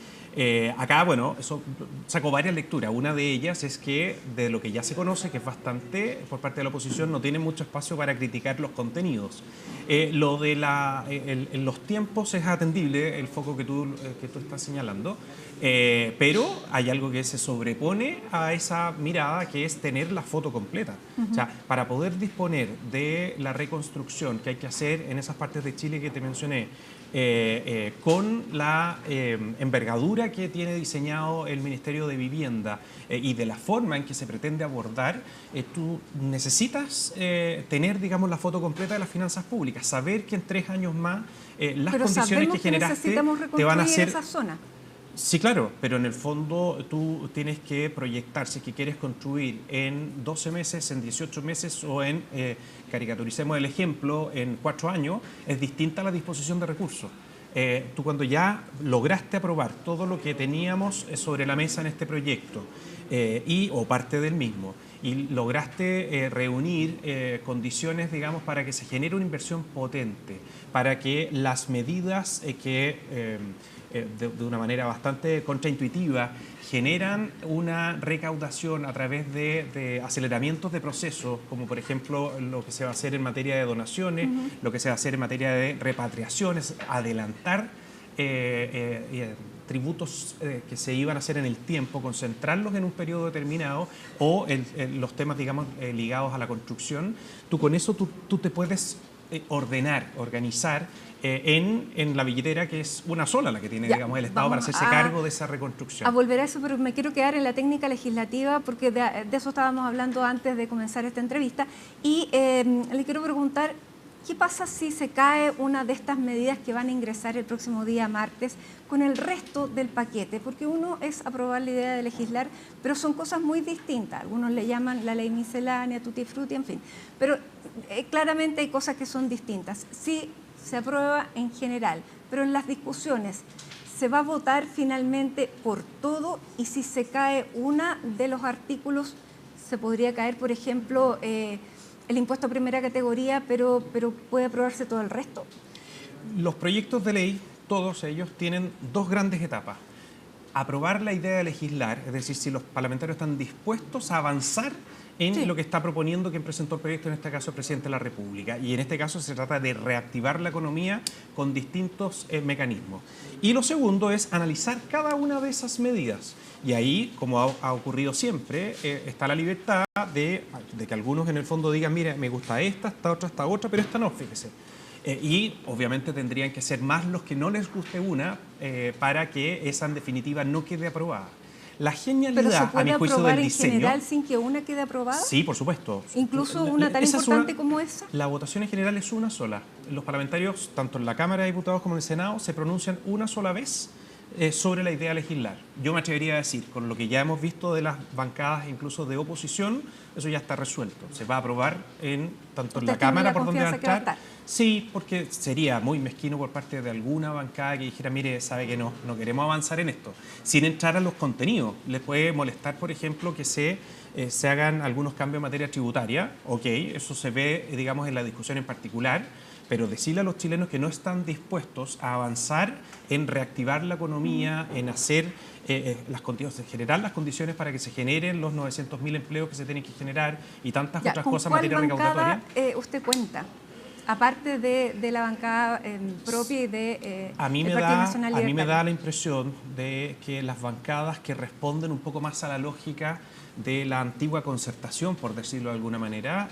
Acá, bueno, eso sacó varias lecturas. Una de ellas es que de lo que ya se conoce, que es bastante por parte de la oposición, no tiene mucho espacio para criticar los contenidos. Lo de en los tiempos es atendible, el foco que tú estás señalando, pero hay algo que se sobrepone a esa mirada, que es tener la foto completa. O sea, para poder disponer de la reconstrucción que hay que hacer en esas partes de Chile que te mencioné, con la envergadura que tiene diseñado el Ministerio de Vivienda y de la forma en que se pretende abordar, tú necesitas tener, digamos, la foto completa de las finanzas públicas, saber que en 3 años más las condiciones que generaste te van a hacer... esa zona. Sí, claro, pero en el fondo tú tienes que proyectar si es que quieres construir en 12 meses, en 18 meses o en, caricaturicemos el ejemplo, en 4 años, es distinta la disposición de recursos. Tú cuando ya lograste aprobar todo lo que teníamos sobre la mesa en este proyecto o parte del mismo, y lograste reunir condiciones, digamos, para que se genere una inversión potente, para que las medidas que de una manera bastante contraintuitiva generan una recaudación a través de aceleramientos de procesos, como por ejemplo lo que se va a hacer en materia de donaciones, lo que se va a hacer en materia de repatriaciones, adelantar tributos que se iban a hacer en el tiempo, concentrarlos en un periodo determinado, o los temas, digamos, ligados a la construcción. Tú con eso tú te puedes ordenar, organizar en la billetera, que es una sola la que tiene, digamos, el Estado para hacerse cargo de esa reconstrucción. A volver a eso, pero me quiero quedar en la técnica legislativa porque de eso estábamos hablando antes de comenzar esta entrevista y le quiero preguntar, ¿qué pasa si se cae una de estas medidas que van a ingresar el próximo día martes con el resto del paquete? Porque uno es aprobar la idea de legislar, pero son cosas muy distintas. Algunos le llaman la ley miscelánea, tutti frutti, en fin. Pero claramente hay cosas que son distintas. Sí se aprueba en general, pero en las discusiones se va a votar finalmente por todo y si se cae una de los artículos, se podría caer, por ejemplo, el impuesto a primera categoría, pero puede aprobarse todo el resto. Los proyectos de ley, todos ellos, tienen dos grandes etapas. Aprobar la idea de legislar, es decir, si los parlamentarios están dispuestos a avanzar en lo que está proponiendo quien presentó el proyecto, en este caso el presidente de la República. Y en este caso se trata de reactivar la economía con distintos mecanismos. Y lo segundo es analizar cada una de esas medidas. Y ahí, como ha ocurrido siempre, está la libertad de que algunos en el fondo digan, mira, me gusta esta otra, pero esta no, fíjese. Y obviamente tendrían que ser más los que no les guste una para que esa en definitiva no quede aprobada. La genialidad, a mi juicio, del diseño... ¿Pero se puede aprobar en general sin que una quede aprobada? Sí, por supuesto. ¿Incluso una tan importante como esa? La votación en general es una sola. Los parlamentarios, tanto en la Cámara de Diputados como en el Senado, se pronuncian una sola vez sobre la idea de legislar. Yo me atrevería a decir, con lo que ya hemos visto de las bancadas incluso de oposición, eso ya está resuelto. Se va a aprobar tanto en la Cámara por donde va a estar. Sí, porque sería muy mezquino por parte de alguna bancada que dijera, mire, sabe que no queremos avanzar en esto, sin entrar a los contenidos. Les puede molestar, por ejemplo, que se hagan algunos cambios en materia tributaria. Ok, eso se ve, digamos, en la discusión en particular, pero decirle a los chilenos que no están dispuestos a avanzar en reactivar la economía, en hacer generar las condiciones para que se generen los 900.000 empleos que se tienen que generar y tantas otras cosas en materia recaudatoria. ¿Usted cuenta? Aparte de la bancada propia y de a mí me da la impresión de que las bancadas que responden un poco más a la lógica de la antigua concertación, por decirlo de alguna manera,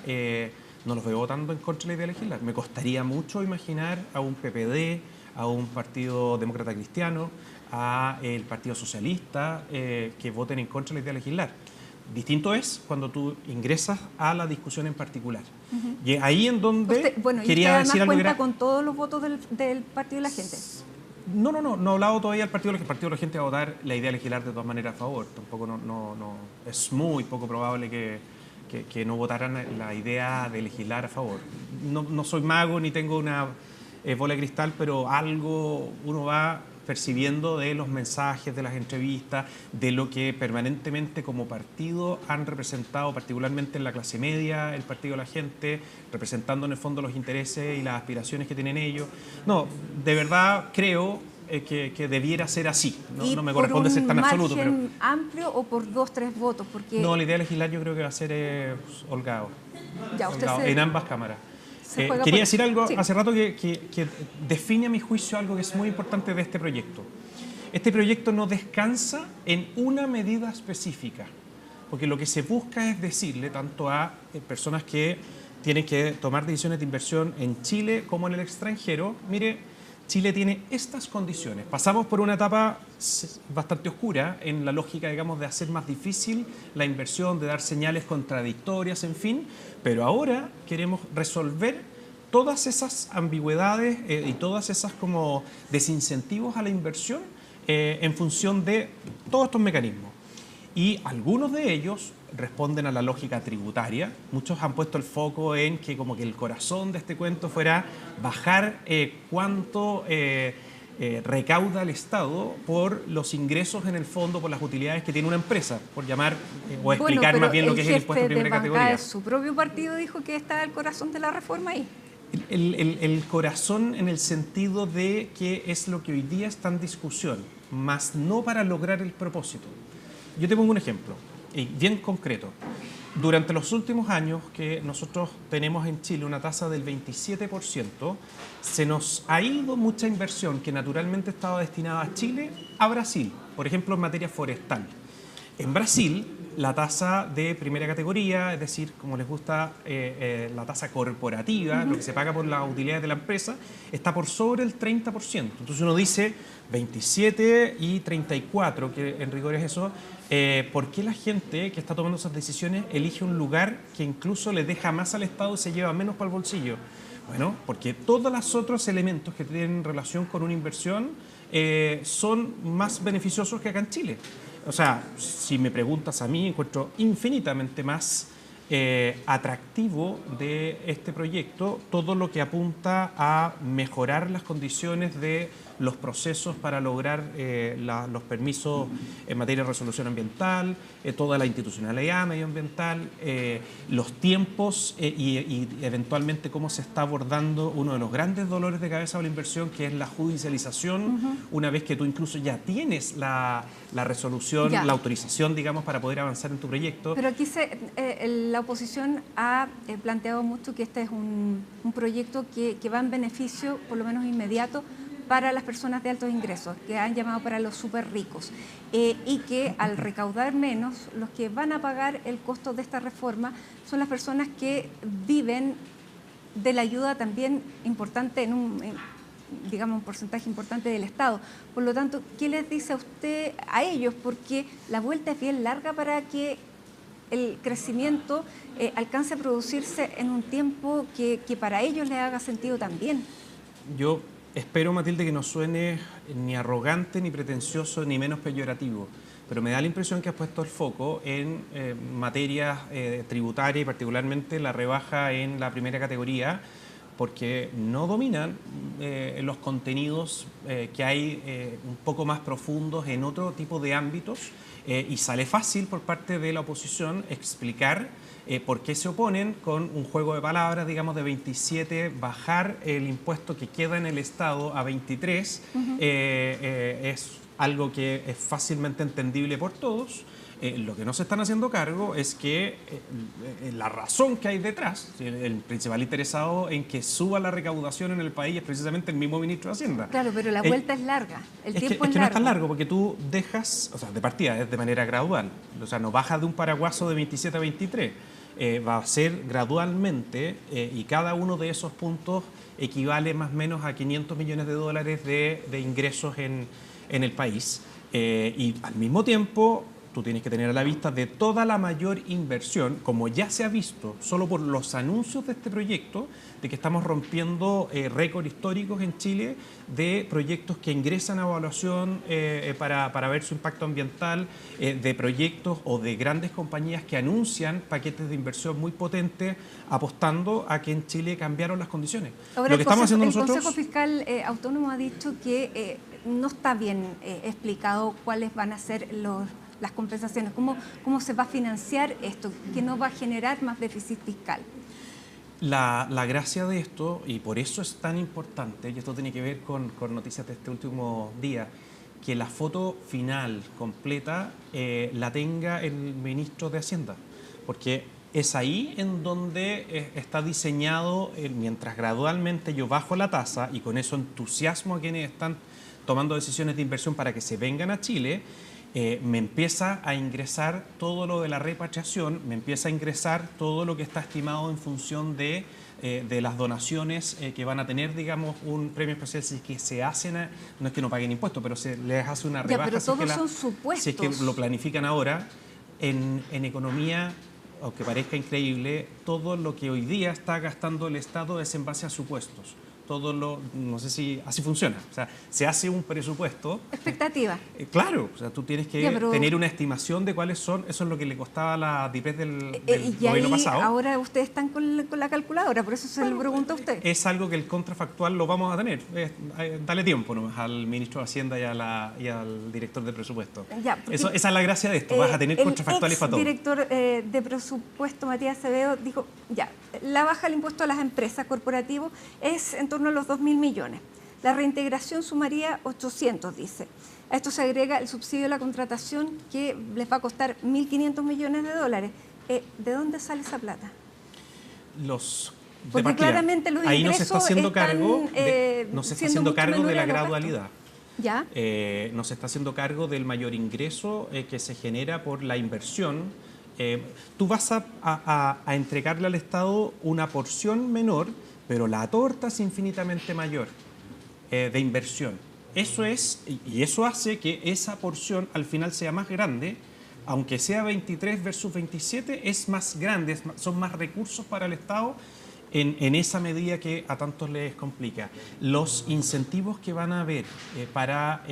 no los veo votando en contra de la idea de legislar. Me costaría mucho imaginar a un PPD, a un Partido Demócrata Cristiano, a el Partido Socialista que voten en contra de la idea de legislar. Distinto es cuando tú ingresas a la discusión en particular. Y ahí en donde quería decir algo. ¿Cuenta con todos los votos del Partido de la Gente? No he hablado todavía del Partido de la Gente va a votar la idea de legislar de todas maneras a favor. Tampoco es muy poco probable que no votaran la idea de legislar a favor. No soy mago ni tengo una bola de cristal, pero algo uno va percibiendo de los mensajes, de las entrevistas, de lo que permanentemente como partido han representado, particularmente en la clase media, el Partido de la Gente, representando en el fondo los intereses y las aspiraciones que tienen ellos. No, de verdad creo que debiera ser así. No me corresponde ser tan absoluto. ¿Por un margen amplio o por 2-3 votos? Porque... No, la idea de legislar yo creo que va a ser holgado. En ambas cámaras. Quería decir algo hace rato que define a mi juicio algo que es muy importante de este proyecto. Este proyecto no descansa en una medida específica, porque lo que se busca es decirle tanto a personas que tienen que tomar decisiones de inversión en Chile como en el extranjero, mire, Chile tiene estas condiciones. Pasamos por una etapa bastante oscura en la lógica, digamos, de hacer más difícil la inversión, de dar señales contradictorias, en fin, pero ahora queremos resolver todas esas ambigüedades y todas esas como desincentivos a la inversión en función de todos estos mecanismos. Y algunos de ellos responden a la lógica tributaria. Muchos han puesto el foco en que como que el corazón de este cuento fuera bajar cuánto recauda el Estado por los ingresos en el fondo, por las utilidades que tiene una empresa, por llamar o explicar más bien lo que es el impuesto de primera categoría. Su propio partido dijo que está el corazón de la reforma ahí. El corazón en el sentido de que es lo que hoy día está en discusión, más no para lograr el propósito. Yo te pongo un ejemplo, bien concreto. Durante los últimos años que nosotros tenemos en Chile una tasa del 27%, se nos ha ido mucha inversión que naturalmente estaba destinada a Chile, a Brasil, por ejemplo en materia forestal. En Brasil, la tasa de primera categoría, es decir, como les gusta, la tasa corporativa, lo que se paga por las utilidades de la empresa, está por sobre el 30%. Entonces uno dice 27 y 34, que en rigor es eso. ¿Por qué la gente que está tomando esas decisiones elige un lugar que incluso le deja más al Estado y se lleva menos para el bolsillo? Bueno, porque todos los otros elementos que tienen relación con una inversión son más beneficiosos que acá en Chile. O sea, si me preguntas a mí, encuentro infinitamente más atractivo de este proyecto todo lo que apunta a mejorar las condiciones de los procesos para lograr los permisos en materia de resolución ambiental, toda la institucionalidad medioambiental, los tiempos y eventualmente cómo se está abordando uno de los grandes dolores de cabeza de la inversión, que es la judicialización, una vez que tú incluso ya tienes la resolución, la autorización, digamos, para poder avanzar en tu proyecto. Pero aquí la oposición ha planteado mucho que este es un proyecto que va en beneficio, por lo menos inmediato, para las personas de altos ingresos, que han llamado para los súper ricos, y que al recaudar menos, los que van a pagar el costo de esta reforma son las personas que viven de la ayuda también importante digamos, un porcentaje importante del Estado. Por lo tanto, ¿qué les dice a usted a ellos? Porque la vuelta es bien larga para que el crecimiento alcance a producirse en un tiempo que para ellos les haga sentido también. Yo espero, Matilde, que no suene ni arrogante, ni pretencioso, ni menos peyorativo, pero me da la impresión que has puesto el foco en materias tributarias y particularmente la rebaja en la primera categoría, porque no dominan los contenidos que hay un poco más profundos en otro tipo de ámbitos, y sale fácil por parte de la oposición explicar por qué se oponen con un juego de palabras, digamos, de 27, bajar el impuesto que queda en el Estado a 23, es algo que es fácilmente entendible por todos. Lo que no se están haciendo cargo es que la razón que hay detrás, el principal interesado en que suba la recaudación en el país es precisamente el mismo ministro de Hacienda. Claro, pero la vuelta es larga, el tiempo es es que largo. no es tan largo, porque tú dejas, o sea, de partida es de manera gradual, o sea, no bajas de un paraguaso de 27 a 23, va a ser gradualmente, y cada uno de esos puntos equivale más o menos a 500 millones de dólares de ingresos en el país, y al mismo tiempo tú tienes que tener a la vista de toda la mayor inversión, como ya se ha visto solo por los anuncios de este proyecto, de que estamos rompiendo récords históricos en Chile de proyectos que ingresan a evaluación para ver su impacto ambiental, de proyectos o de grandes compañías que anuncian paquetes de inversión muy potentes, apostando a que en Chile cambiaron las condiciones. Ahora, Lo que estamos haciendo nosotros... El Consejo Fiscal Autónomo ha dicho que no está bien explicado cuáles van a ser las compensaciones, cómo se va a financiar esto, que no va a generar más déficit fiscal. La gracia de esto, y por eso es tan importante, y esto tiene que ver con noticias de este último día, que la foto final, completa, la tenga el ministro de Hacienda, porque es ahí en donde está diseñado, mientras gradualmente yo bajo la tasa y con eso entusiasmo a quienes están tomando decisiones de inversión para que se vengan a Chile, me empieza a ingresar todo lo de la repatriación, me empieza a ingresar todo lo que está estimado en función de las donaciones que van a tener, digamos, un premio especial si es que se hacen, no es que no paguen impuestos, pero se les hace una rebaja. Pero todos son supuestos. Si es que lo planifican ahora. En economía, aunque parezca increíble, todo lo que hoy día está gastando el Estado es en base a supuestos. No sé si así funciona, o sea, se hace un presupuesto. Expectativa. Claro, o sea, tú tienes que tener una estimación de cuáles son, eso es lo que le costaba a la DIPES del gobierno pasado. Ahora ustedes están con la calculadora, por eso se lo pregunto a usted. Es algo que el contrafactual lo vamos a tener, dale tiempo nomás al ministro de Hacienda y al director de presupuesto. Esa es la gracia de esto, vas a tener contrafactuales para todo. El director de presupuesto, Matías Acevedo, dijo, la baja del impuesto a las empresas corporativas es en torno a los 2.000 millones. La reintegración sumaría 800, dice. A esto se agrega el subsidio de la contratación que les va a costar 1.500 millones de dólares. ¿De dónde sale esa plata? Porque claramente los ahí no se está haciendo están, cargo de la gradualidad. ¿Ya? No se está haciendo cargo del mayor ingreso que se genera por la inversión. Tú vas a entregarle al Estado una porción menor, pero la torta es infinitamente mayor de inversión. Eso hace que esa porción al final sea más grande, aunque sea 23 versus 27, es más grande, son más recursos para el Estado en esa medida que a tantos les complica. Los incentivos que van a haber para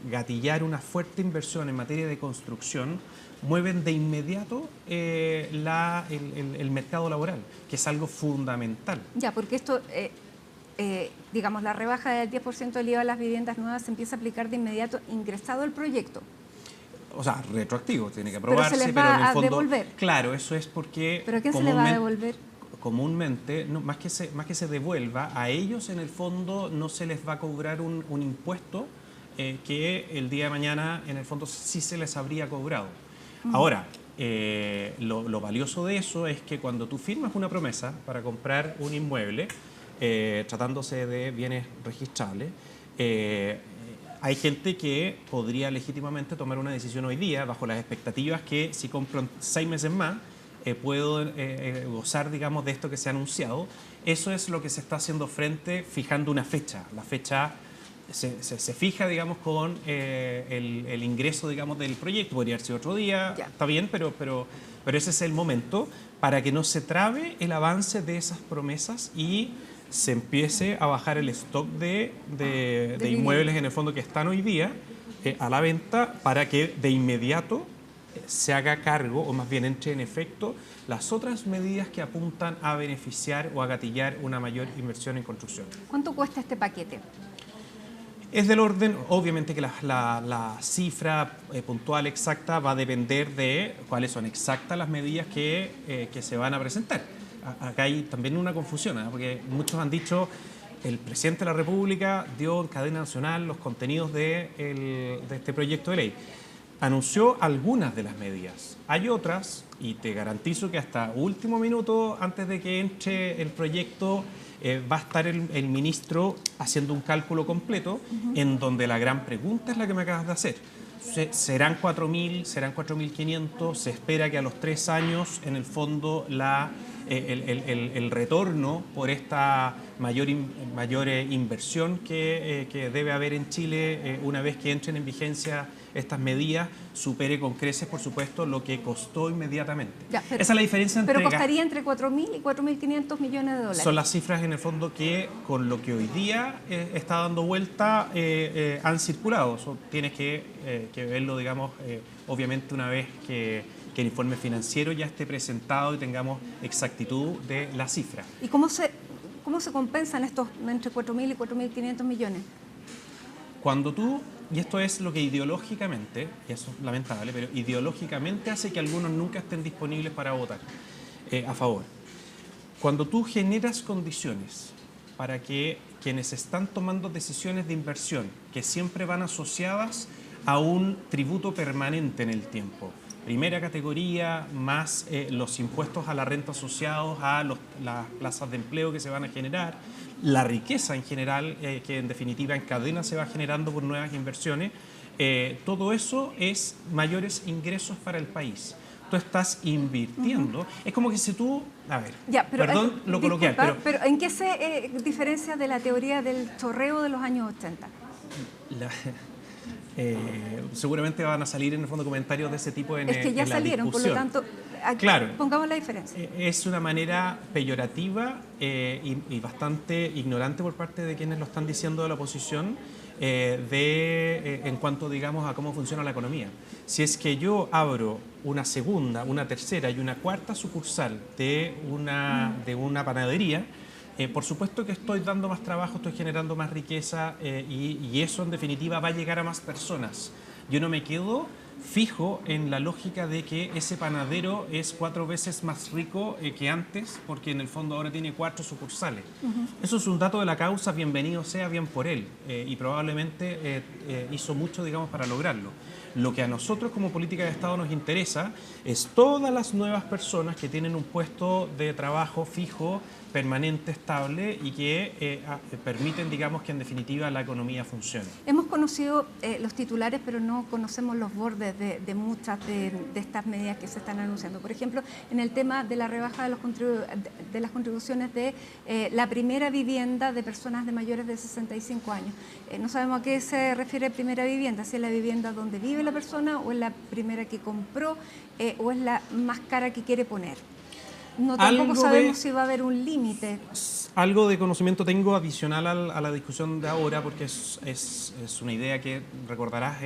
gatillar una fuerte inversión en materia de construcción mueven de inmediato el mercado laboral, que es algo fundamental. Ya, porque esto, digamos, la rebaja del 10% del IVA a las viviendas nuevas se empieza a aplicar de inmediato ingresado el proyecto. O sea, retroactivo, tiene que aprobarse, pero se les va en el fondo, a devolver. Claro, eso es porque... ¿Pero a quién se le va a devolver? Comúnmente, no, más que se devuelva, a ellos en el fondo no se les va a cobrar un impuesto que el día de mañana en el fondo sí se les habría cobrado. Ahora, lo valioso de eso es que cuando tú firmas una promesa para comprar un inmueble, tratándose de bienes registrables, hay gente que podría legítimamente tomar una decisión hoy día bajo las expectativas que si compro en 6 meses más, puedo gozar, digamos, de esto que se ha anunciado. Eso es lo que se está haciendo fijando una fecha. La fecha se fija, digamos, con el ingreso, digamos, del proyecto. Podría haber sido otro día, está bien, pero ese es el momento para que no se trabe el avance de esas promesas y se empiece a bajar el stock de inmuebles en el fondo que están hoy día a la venta, para que de inmediato se haga cargo, o más bien entre en efecto, las otras medidas que apuntan a beneficiar o a gatillar una mayor inversión en construcción. ¿Cuánto cuesta este paquete? Es del orden, obviamente que la cifra puntual exacta va a depender de cuáles son exactas las medidas que se van a presentar. Acá hay también una confusión, porque muchos han dicho el presidente de la República dio en cadena nacional los contenidos de este proyecto de ley. Anunció algunas de las medidas. Hay otras, y te garantizo que hasta último minuto, antes de que entre el proyecto, va a estar el ministro haciendo un cálculo completo, en donde la gran pregunta es la que me acabas de hacer. ¿Serán 4.000? ¿Serán 4.500? Se espera que a los 3 años, en el fondo, el retorno por esta mayor inversión que debe haber en Chile una vez que entren en vigencia estas medidas, supere con creces, por supuesto, lo que costó inmediatamente. Esa es la diferencia entre... Pero costaría entre 4.000 y 4.500 millones de dólares. Son las cifras, en el fondo, que con lo que hoy día está dando vuelta han circulado. Eso tienes que verlo, digamos, obviamente una vez que el informe financiero ya esté presentado y tengamos exactitud de la cifra. ¿Y cómo se compensan estos entre 4.000 y 4.500 millones? Cuando tú, y esto es lo que ideológicamente, y eso es lamentable, pero ideológicamente hace que algunos nunca estén disponibles para votar a favor. Cuando tú generas condiciones para que quienes están tomando decisiones de inversión, que siempre van asociadas a un tributo permanente en el tiempo, primera categoría, más los impuestos a la renta asociados a las plazas de empleo que se van a generar, la riqueza en general, que en definitiva en cadena se va generando por nuevas inversiones, todo eso es mayores ingresos para el país. Tú estás invirtiendo. Es como que si tú... A ver, perdón lo coloquial, pero ¿en qué se diferencia de la teoría del chorreo de los años 80? Seguramente van a salir en el fondo comentarios de ese tipo en la discusión. Es que ya salieron, por lo tanto, claro, pongamos la diferencia. Es una manera peyorativa y bastante ignorante por parte de quienes lo están diciendo de la oposición en cuanto, digamos, a cómo funciona la economía. Si es que yo abro una segunda, una tercera y una cuarta sucursal de una panadería, por supuesto que estoy dando más trabajo, estoy generando más riqueza y eso en definitiva va a llegar a más personas. Yo no me quedo fijo en la lógica de que ese panadero es 4 veces más rico que antes porque en el fondo ahora tiene 4 sucursales. Eso es un dato de la causa, bienvenido sea, bien por él, y probablemente hizo mucho, digamos, para lograrlo. Lo que a nosotros como política de Estado nos interesa es todas las nuevas personas que tienen un puesto de trabajo fijo, permanente, estable y que permiten, digamos, que en definitiva la economía funcione. Hemos conocido los titulares, pero no conocemos los bordes de muchas de estas medidas que se están anunciando. Por ejemplo, en el tema de la rebaja de las contribuciones de la primera vivienda de personas de mayores de 65 años. No sabemos a qué se refiere primera vivienda, si es la vivienda donde vive la persona o es la primera que compró o es la más cara que quiere poner. No, tampoco sabemos si va a haber un límite. Algo de conocimiento tengo adicional a la discusión de ahora, porque es una idea que, recordarás,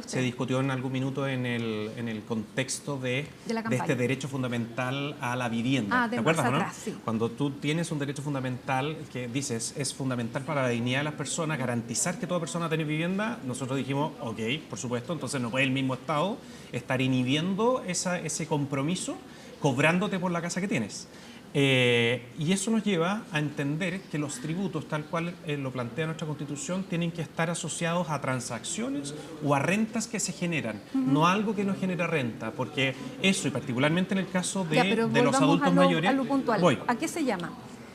se discutió en algún minuto en el contexto de este derecho fundamental a la vivienda. ¿Te acuerdas, no? Sí. Cuando tú tienes un derecho fundamental que dices es fundamental para la dignidad de las personas, garantizar que toda persona tenga vivienda, nosotros dijimos, ok, por supuesto, entonces no puede el mismo Estado estar inhibiendo ese compromiso cobrándote por la casa que tienes. Y eso nos lleva a entender que los tributos, tal cual lo plantea nuestra Constitución, tienen que estar asociados a transacciones o a rentas que se generan, no a algo que no genera renta, porque eso, y particularmente en el caso de los adultos mayores... A lo puntual. ¿A qué se llama?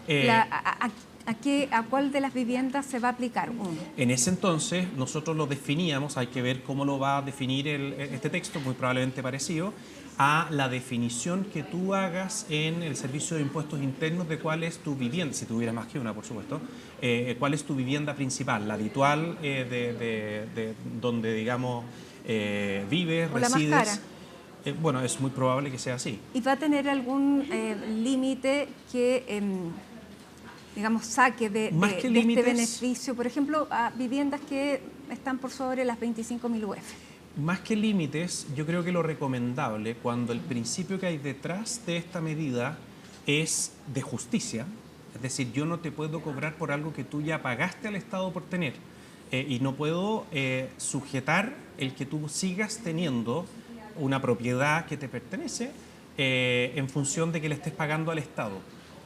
¿A cuál de las viviendas se va a aplicar? En ese entonces nosotros lo definíamos, hay que ver cómo lo va a definir este texto, muy probablemente parecido, a la definición que tú hagas en el Servicio de Impuestos Internos de cuál es tu vivienda, si tuviera más que una, por supuesto, cuál es tu vivienda principal, la habitual de donde, digamos, vives, o resides. La más cara. Bueno, es muy probable que sea así. ¿Y va a tener algún límite que, digamos, saque de este beneficio? Por ejemplo, a viviendas que están por sobre las 25.000 UF. Más que límites, yo creo que lo recomendable, cuando el principio que hay detrás de esta medida es de justicia, es decir, yo no te puedo cobrar por algo que tú ya pagaste al Estado por tener, y no puedo sujetar el que tú sigas teniendo una propiedad que te pertenece en función de que le estés pagando al Estado.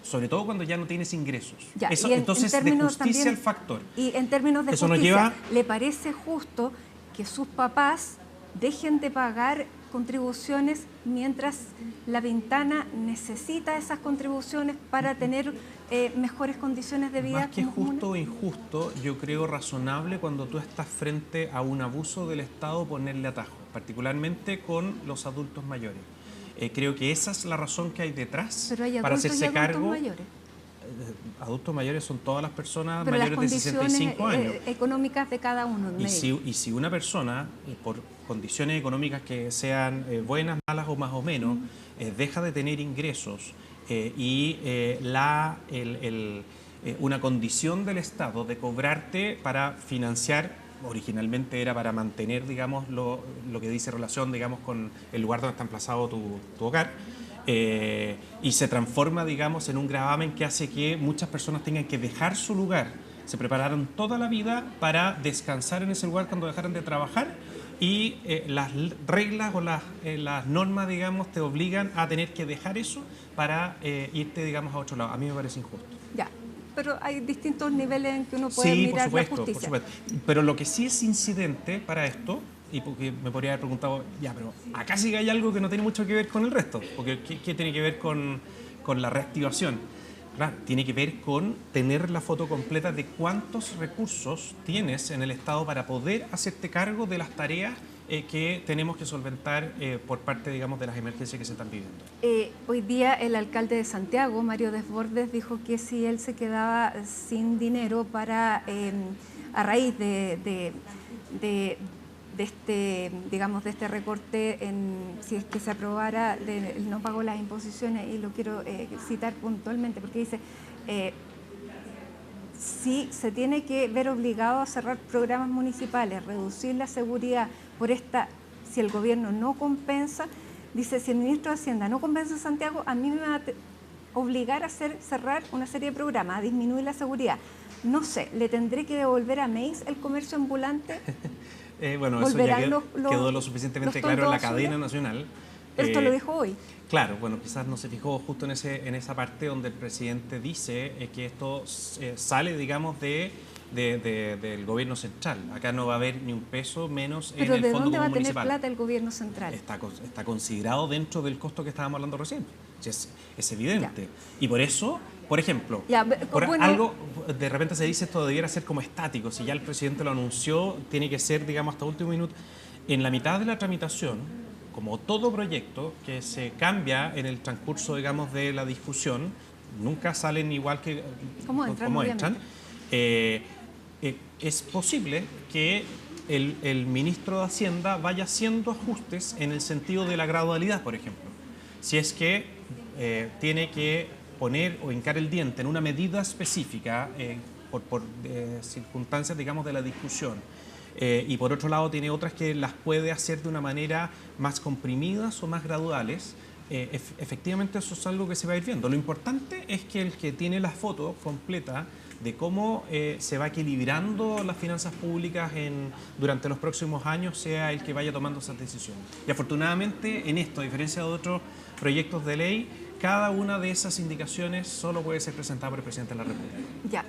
Sobre todo cuando ya no tienes ingresos. Entonces, de justicia el factor. Y en términos de eso justicia, ¿le parece justo que sus papás dejen de pagar contribuciones mientras la Ventana necesita esas contribuciones para tener mejores condiciones de vida? Más que justo o injusto, yo creo razonable cuando tú estás frente a un abuso del Estado ponerle atajo, particularmente con los adultos mayores. Creo que esa es la razón que hay detrás para hacerse cargo. Mayores. Adultos mayores son todas las personas mayores de 65 años. Económicas de cada uno. Y si una persona, por condiciones económicas que sean buenas, malas o más o menos, deja de tener ingresos una condición del Estado de cobrarte para financiar, originalmente era para mantener, digamos, lo que dice relación, digamos, con el lugar donde está emplazado tu hogar, y se transforma, digamos, en un gravamen que hace que muchas personas tengan que dejar su lugar. Se prepararon toda la vida para descansar en ese lugar cuando dejaran de trabajar y las reglas o las normas, digamos, te obligan a tener que dejar eso para irte, digamos, a otro lado. A mí me parece injusto. Ya, pero hay distintos niveles en que uno puede mirar la justicia. Por supuesto. Pero lo que sí es incidente para esto, y porque me podría haber preguntado, ya, pero acá sí que hay algo que no tiene mucho que ver con el resto, porque ¿qué tiene que ver con la reactivación? Claro, tiene que ver con tener la foto completa de cuántos recursos tienes en el Estado para poder hacerte cargo de las tareas que tenemos que solventar por parte, digamos, de las emergencias que se están viviendo. Hoy día el alcalde de Santiago, Mario Desbordes, dijo que si él se quedaba sin dinero para, a raíz de este, digamos, de este recorte, si es que se aprobara, el no pago las imposiciones, y lo quiero citar puntualmente porque dice, si se tiene que ver obligado a cerrar programas municipales, reducir la seguridad si el gobierno no compensa, dice, si el ministro de Hacienda no compensa a Santiago, a mí me va a obligar a cerrar una serie de programas, a disminuir la seguridad. No sé, ¿le tendré que devolver a MEIS el comercio ambulante? Bueno, eso ya quedó lo suficientemente claro en la cadena nacional. Esto lo dijo hoy. Claro, bueno, quizás no se fijó justo en esa parte donde el presidente dice que esto sale, digamos, de del gobierno central. Acá no va a haber ni un peso menos en el ¿Pero de fondo dónde va a común tener municipal. plata el gobierno central? Está considerado dentro del costo que estábamos hablando recién. Es evidente. Ya. Y por eso, por ejemplo, Ya, bueno, algo de repente se dice esto debiera ser como estático. Si ya el presidente lo anunció, tiene que ser, digamos, hasta último minuto. En la mitad de la tramitación, como todo proyecto que se cambia en el transcurso, digamos, de la discusión, nunca salen igual que ¿Cómo entran? Es posible que el ministro de Hacienda vaya haciendo ajustes en el sentido de la gradualidad, por ejemplo. Si es que tiene que poner o hincar el diente en una medida específica por circunstancias, digamos, de la discusión, y por otro lado tiene otras que las puede hacer de una manera más comprimidas o más graduales, efectivamente eso es algo que se va a ir viendo. Lo importante es que el que tiene la foto completa de cómo se va equilibrando las finanzas públicas durante los próximos años sea el que vaya tomando esas decisiones. Y afortunadamente en esto, a diferencia de otros proyectos de ley, cada una de esas indicaciones solo puede ser presentada por el presidente de la República. Ya.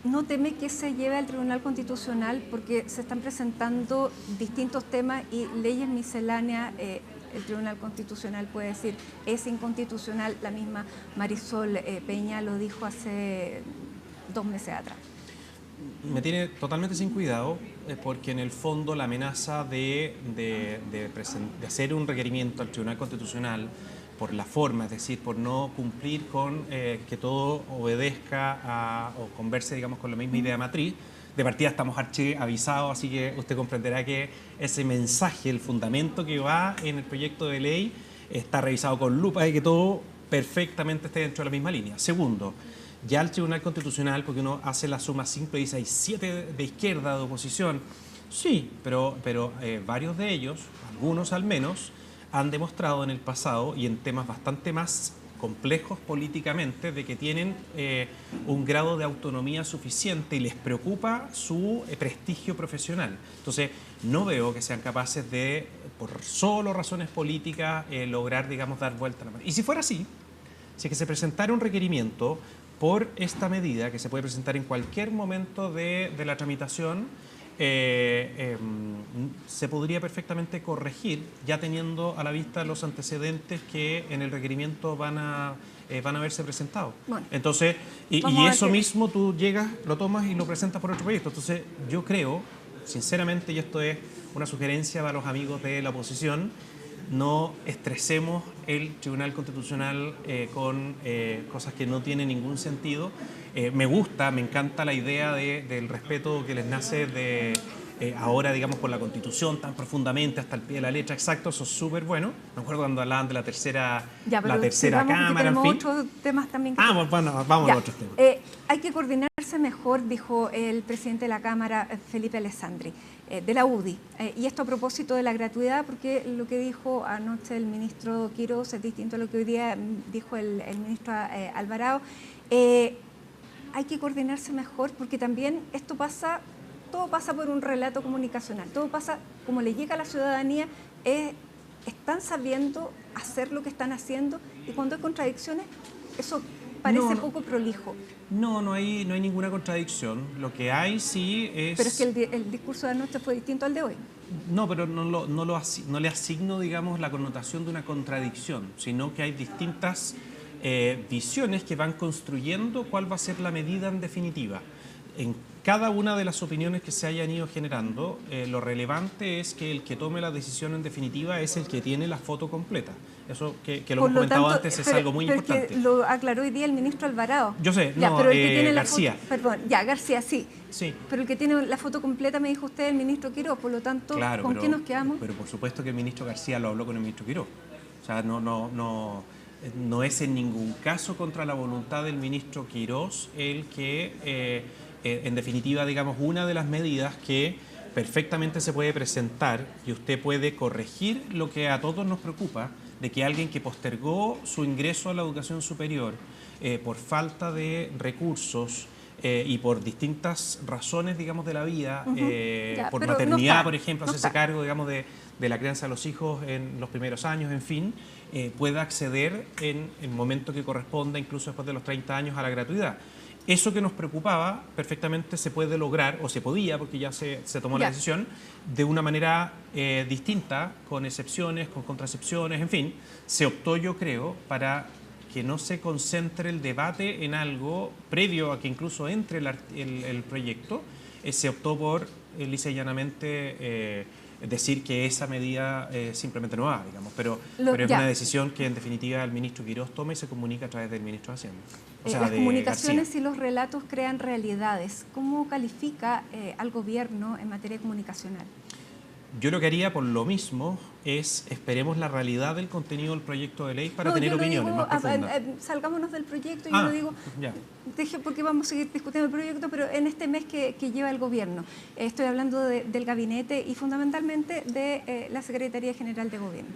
¿No teme que se lleve al Tribunal Constitucional porque se están presentando distintos temas y leyes misceláneas? El Tribunal Constitucional puede decir es inconstitucional, la misma Marisol Peña lo dijo hace 2 meses atrás. Me tiene totalmente sin cuidado porque en el fondo la amenaza de hacer un requerimiento al Tribunal Constitucional por la forma, es decir, por no cumplir con que todo obedezca o converse, digamos, con la misma idea matriz. De partida estamos avisados, así que usted comprenderá que ese mensaje, el fundamento que va en el proyecto de ley, está revisado con lupa y que todo perfectamente esté dentro de la misma línea. Segundo, ya el Tribunal Constitucional, porque uno hace la suma simple y dice hay 7 de izquierda de oposición, sí, pero varios de ellos, algunos al menos, han demostrado en el pasado y en temas bastante más complejos políticamente de que tienen un grado de autonomía suficiente y les preocupa su prestigio profesional. Entonces, no veo que sean capaces de, por solo razones políticas, lograr, digamos, dar vuelta a la mano. Y si fuera así, si es que se presentara un requerimiento por esta medida, que se puede presentar en cualquier momento de la tramitación, se podría perfectamente corregir, ya teniendo a la vista los antecedentes que en el requerimiento van a verse presentados. Bueno, entonces, y eso mismo tú llegas, lo tomas y lo presentas por otro proyecto. Entonces, yo creo, sinceramente, y esto es una sugerencia para los amigos de la oposición, no estresemos el Tribunal Constitucional con cosas que no tienen ningún sentido. Me gusta, me encanta la idea del respeto que les nace de ahora, digamos, por la Constitución tan profundamente hasta el pie de la letra, exacto, eso es súper bueno. Me acuerdo cuando hablaban de la tercera Cámara, en fin. Otros temas también. Bueno, vamos a otros temas. Hay que coordinarse mejor, dijo el presidente de la Cámara, Felipe Alessandri, de la UDI. Y esto a propósito de la gratuidad, porque lo que dijo anoche el ministro Quirós es distinto a lo que hoy día dijo el ministro Alvarado. Hay que coordinarse mejor porque también todo pasa por un relato comunicacional, todo pasa como le llega a la ciudadanía, están sabiendo hacer lo que están haciendo y cuando hay contradicciones, eso parece poco prolijo. No hay ninguna contradicción. Lo que hay sí es... Pero es que el discurso de anoche fue distinto al de hoy. No, pero no le asigno, digamos, la connotación de una contradicción, sino que hay distintas visiones que van construyendo cuál va a ser la medida en definitiva. En cada una de las opiniones que se hayan ido generando, lo relevante es que el que tome la decisión en definitiva es el que tiene la foto completa. Eso que lo hemos comentado antes es algo muy importante. Que lo aclaró hoy día el ministro Alvarado. Yo sé, pero el que tiene García. García, sí. Pero el que tiene la foto completa, me dijo usted, el ministro Quirós, por lo tanto, claro, ¿con qué nos quedamos? Pero por supuesto que el ministro García lo habló con el ministro Quirós. O sea, no es en ningún caso contra la voluntad del ministro Quirós el que, en definitiva, digamos, una de las medidas que perfectamente se puede presentar y usted puede corregir lo que a todos nos preocupa, de que alguien que postergó su ingreso a la educación superior por falta de recursos y por distintas razones, digamos, de la vida, por maternidad, por ejemplo, hacerse cargo, digamos, de la crianza de los hijos en los primeros años, en fin, pueda acceder en el momento que corresponda, incluso después de los 30 años, a la gratuidad. Eso que nos preocupaba perfectamente se puede lograr, o se podía, porque ya se tomó la decisión, de una manera distinta, con excepciones, con contraexcepciones, en fin. Se optó, yo creo, para que no se concentre el debate en algo previo a que incluso entre el proyecto. Se optó por, lisa y llanamente, decir que esa medida simplemente no va, digamos, pero es una decisión que en definitiva el ministro Quirós toma y se comunica a través del ministro de Hacienda. O sea, las comunicaciones García. y los relatos crean realidades. ¿Cómo califica al gobierno en materia comunicacional? Yo lo que haría por lo mismo es esperemos la realidad del contenido del proyecto de ley para tener opiniones más profundas. Salgámonos del proyecto, yo lo digo, porque vamos a seguir discutiendo el proyecto, pero en este mes que lleva el gobierno. Estoy hablando del gabinete y fundamentalmente de la Secretaría General de Gobierno.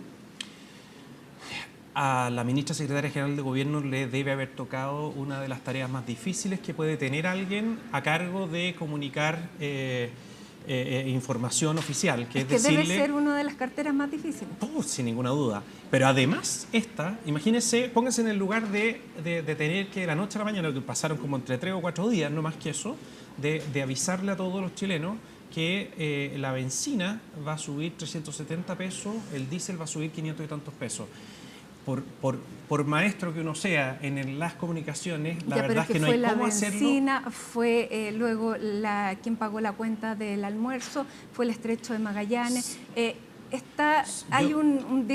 A la ministra secretaria general de Gobierno le debe haber tocado una de las tareas más difíciles que puede tener alguien a cargo de comunicar información oficial, que es decirle... debe ser una de las carteras más difíciles. Sin ninguna duda. Pero además, imagínense, pónganse en el lugar de tener que de la noche a la mañana, que pasaron como entre 3 o 4 días, no más que eso, de avisarle a todos los chilenos que la benzina va a subir 370 pesos, el diésel va a subir 500 y tantos pesos. Por maestro que uno sea en las comunicaciones, la verdad es que no hay cómo hacerlo. Fue la benzina, fue luego quien pagó la cuenta del almuerzo, fue el estrecho de Magallanes. Hay un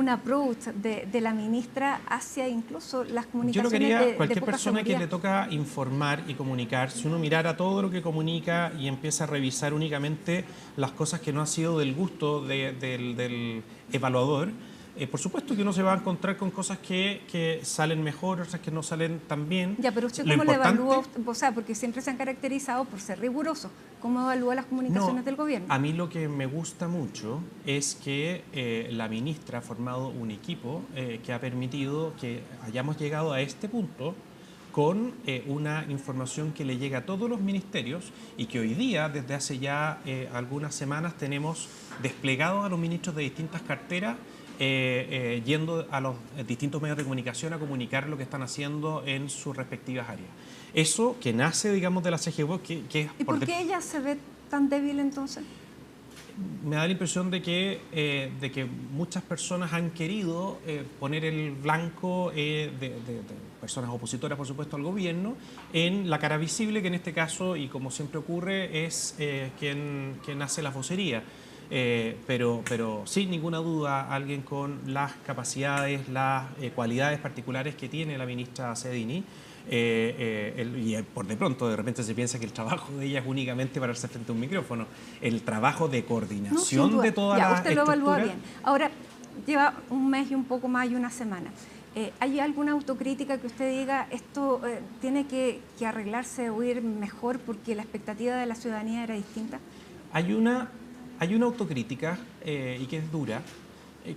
approach de la ministra hacia incluso las comunicaciones. Yo lo quería, cualquier persona seguridad. que le toca informar y comunicar, si uno mirara todo lo que comunica y empieza a revisar únicamente las cosas que no han sido del gusto del evaluador, por supuesto que uno se va a encontrar con cosas que salen mejor, otras que no salen tan bien. Ya, pero usted ¿cómo le evalúa? O sea, porque siempre se han caracterizado por ser rigurosos. ¿Cómo evalúa las comunicaciones del gobierno? A mí lo que me gusta mucho es que la ministra ha formado un equipo que ha permitido que hayamos llegado a este punto con una información que le llega a todos los ministerios y que hoy día, desde hace ya algunas semanas, tenemos desplegados a los ministros de distintas carteras yendo a los distintos medios de comunicación a comunicar lo que están haciendo en sus respectivas áreas. Eso que nace, digamos, de la CGV, que es... ¿Y por qué ella se ve tan débil entonces? Me da la impresión de que muchas personas han querido poner el blanco de personas opositoras, por supuesto, al gobierno, en la cara visible, que en este caso, y como siempre ocurre, es quien hace la vocería. Pero sin ninguna duda, alguien con las capacidades, las cualidades particulares que tiene la ministra Sedini, y por de pronto, de repente se piensa que el trabajo de ella es únicamente pararse frente a un micrófono. El trabajo de coordinación de toda la usted lo evalúa bien. Ahora, lleva un mes y un poco más y una semana. ¿Hay alguna autocrítica que usted diga esto tiene que arreglarse o ir mejor porque la expectativa de la ciudadanía era distinta? Hay una autocrítica, y que es dura,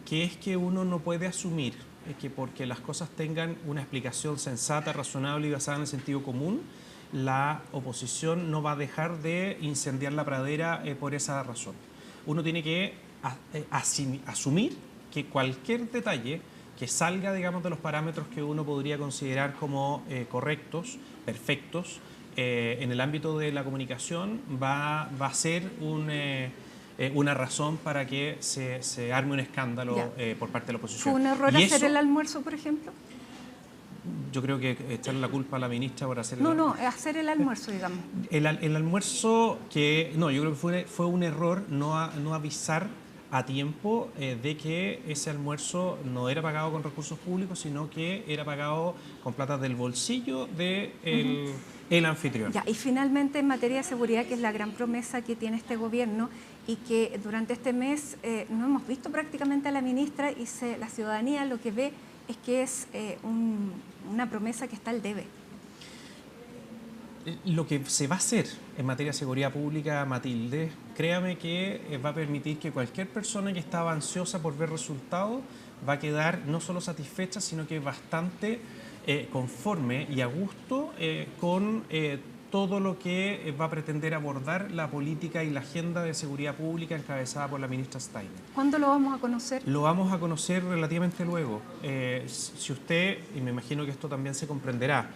que es que uno no puede asumir que porque las cosas tengan una explicación sensata, razonable y basada en el sentido común, la oposición no va a dejar de incendiar la pradera por esa razón. Uno tiene que asumir que cualquier detalle que salga, digamos, de los parámetros que uno podría considerar como correctos, perfectos, en el ámbito de la comunicación va a ser una razón para que se arme un escándalo por parte de la oposición. ¿Fue un error hacer el almuerzo, por ejemplo? Yo creo que echarle la culpa a la ministra por hacer hacer el almuerzo, digamos. El almuerzo yo creo que fue un error no avisar a tiempo de que ese almuerzo no era pagado con recursos públicos, sino que era pagado con plata del bolsillo del anfitrión. Y finalmente, en materia de seguridad, que es la gran promesa que tiene este gobierno y que durante este mes no hemos visto prácticamente a la ministra, y la ciudadanía lo que ve es que es una promesa que está al debe. Lo que se va a hacer en materia de seguridad pública, Matilde, créame que va a permitir que cualquier persona que estaba ansiosa por ver resultados va a quedar no solo satisfecha, sino que bastante conforme y a gusto con todo lo que va a pretender abordar la política y la agenda de seguridad pública encabezada por la ministra Steiner. ¿Cuándo lo vamos a conocer? Lo vamos a conocer relativamente luego. Si usted, y me imagino que esto también se comprenderá,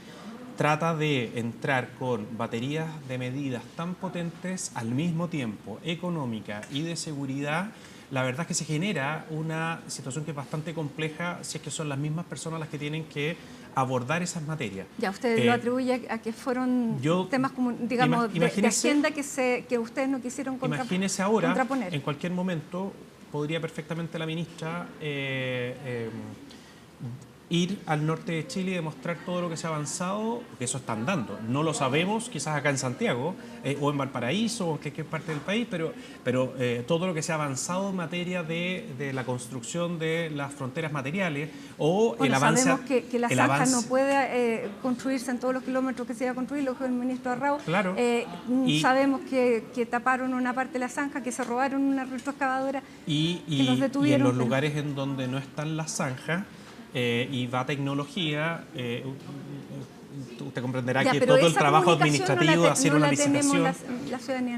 trata de entrar con baterías de medidas tan potentes al mismo tiempo, económica y de seguridad, la verdad es que se genera una situación que es bastante compleja si es que son las mismas personas las que tienen que abordar esas materias. Ya, usted lo atribuye a que fueron temas como, digamos, de agenda que ustedes no quisieron contraponer. Imagínese ahora, en cualquier momento, podría perfectamente la ministra ir al norte de Chile y demostrar todo lo que se ha avanzado, porque eso están dando. No lo sabemos, quizás acá en Santiago, o en Valparaíso, o en cualquier parte del país, pero todo lo que se ha avanzado en materia de la construcción de las fronteras materiales, o el avance... Sabemos que la zanja no puede construirse en todos los kilómetros que se iba a construir, lo dijo el ministro Arrau. Claro. Sabemos que taparon una parte de la zanja, que se robaron una retroexcavadora, que los detuvieron. Y en los lugares en donde no están las zanjas, y va tecnología, usted comprenderá que todo el trabajo administrativo de hacer una licitación,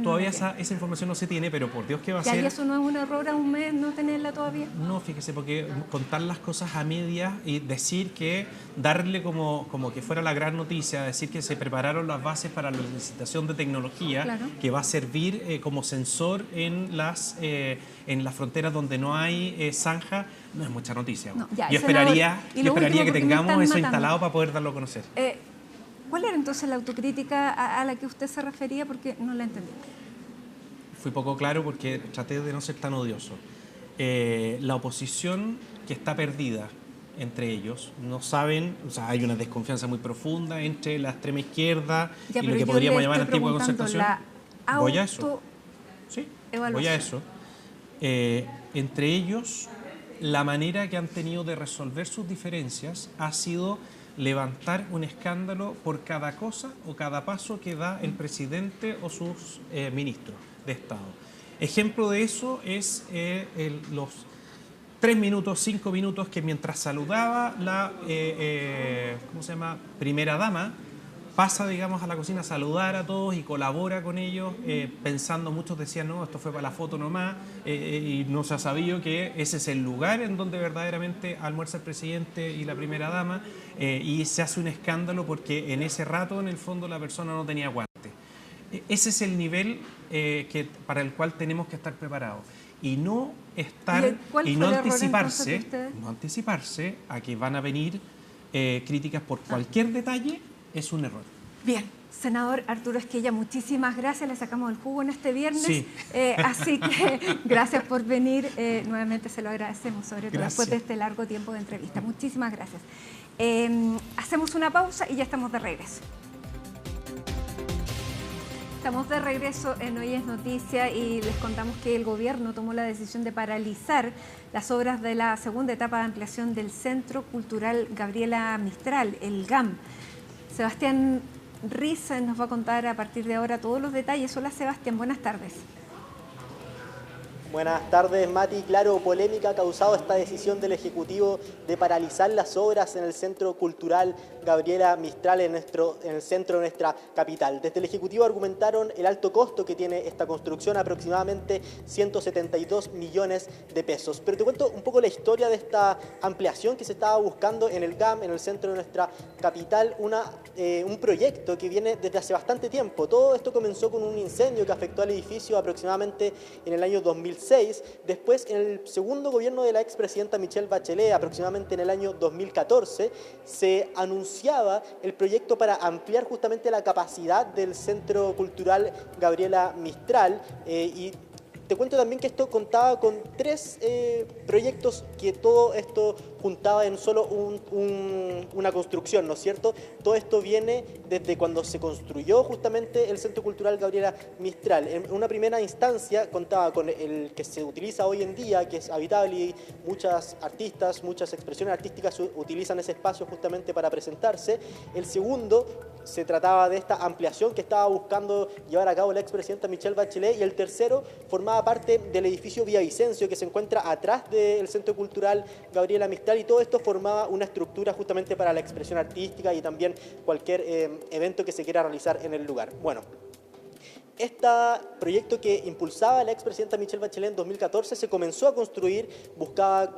todavía esa información no se tiene, pero por Dios que va a ser... ¿Y eso no es un error a un mes no tenerla todavía? No, fíjese, porque contar las cosas a medias y decir que, darle como que fuera la gran noticia, decir que se prepararon las bases para la licitación de tecnología, claro, que va a servir como sensor en las fronteras donde no hay zanja, no es mucha noticia. No, yo esperaría que tengamos eso instalado para poder darlo a conocer. ¿Cuál era entonces la autocrítica a la que usted se refería? Porque no la entendí. Fui poco claro porque traté de no ser tan odioso. La oposición que está perdida entre ellos, no saben, o sea, hay una desconfianza muy profunda entre la extrema izquierda y lo que podríamos llamar el tipo de concertación. Voy a eso. Sí, voy a eso. Entre ellos, la manera que han tenido de resolver sus diferencias ha sido levantar un escándalo por cada cosa o cada paso que da el presidente o sus ministros de Estado. Ejemplo de eso es los 3 minutos, 5 minutos que mientras saludaba la primera dama, pasa, digamos, a la cocina a saludar a todos y colabora con ellos, pensando, muchos decían, no, esto fue para la foto nomás, y no se ha sabido que ese es el lugar en donde verdaderamente almuerza el presidente y la primera dama, y se hace un escándalo porque en ese rato, en el fondo, la persona no tenía guante. Ese es el nivel para el cual tenemos que estar preparados. Y no anticiparse a que van a venir críticas por cualquier detalle. Es un error. Bien, senador Arturo Esquella, muchísimas gracias, le sacamos el jugo en este viernes, sí. Así que gracias por venir, nuevamente se lo agradecemos, sobre todo después de este largo tiempo de entrevista. Muchísimas gracias. Hacemos una pausa y ya estamos de regreso. Estamos de regreso en Hoy es Noticia y les contamos que el gobierno tomó la decisión de paralizar las obras de la segunda etapa de ampliación del Centro Cultural Gabriela Mistral, el GAM. Sebastián Riza nos va a contar a partir de ahora todos los detalles. Hola Sebastián, buenas tardes. Buenas tardes, Mati. Claro, polémica ha causado esta decisión del Ejecutivo de paralizar las obras en el Centro Cultural Gabriela Mistral en el centro de nuestra capital. Desde el Ejecutivo argumentaron el alto costo que tiene esta construcción, aproximadamente 172 millones de pesos. Pero te cuento un poco la historia de esta ampliación que se estaba buscando en el GAM, en el centro de nuestra capital, un proyecto que viene desde hace bastante tiempo. Todo esto comenzó con un incendio que afectó al edificio aproximadamente en el año 2006. Después, en el segundo gobierno de la expresidenta Michelle Bachelet, aproximadamente en el año 2014, se anunciaba el proyecto para ampliar justamente la capacidad del Centro Cultural Gabriela Mistral y te cuento también que esto contaba con 3 proyectos que todo esto juntaba en solo una construcción, ¿no es cierto? Todo esto viene desde cuando se construyó justamente el Centro Cultural Gabriela Mistral. En una primera instancia contaba con el que se utiliza hoy en día, que es habitable y muchas artistas, muchas expresiones artísticas utilizan ese espacio justamente para presentarse. El segundo se trataba de esta ampliación que estaba buscando llevar a cabo la expresidenta Michelle Bachelet y el tercero formaba formaba parte del edificio Villavicencio, que se encuentra atrás del Centro Cultural Gabriela Mistral, y todo esto formaba una estructura justamente para la expresión artística y también cualquier evento que se quiera realizar en el lugar. Bueno, este proyecto que impulsaba la expresidenta Michelle Bachelet en 2014 se comenzó a construir, buscaba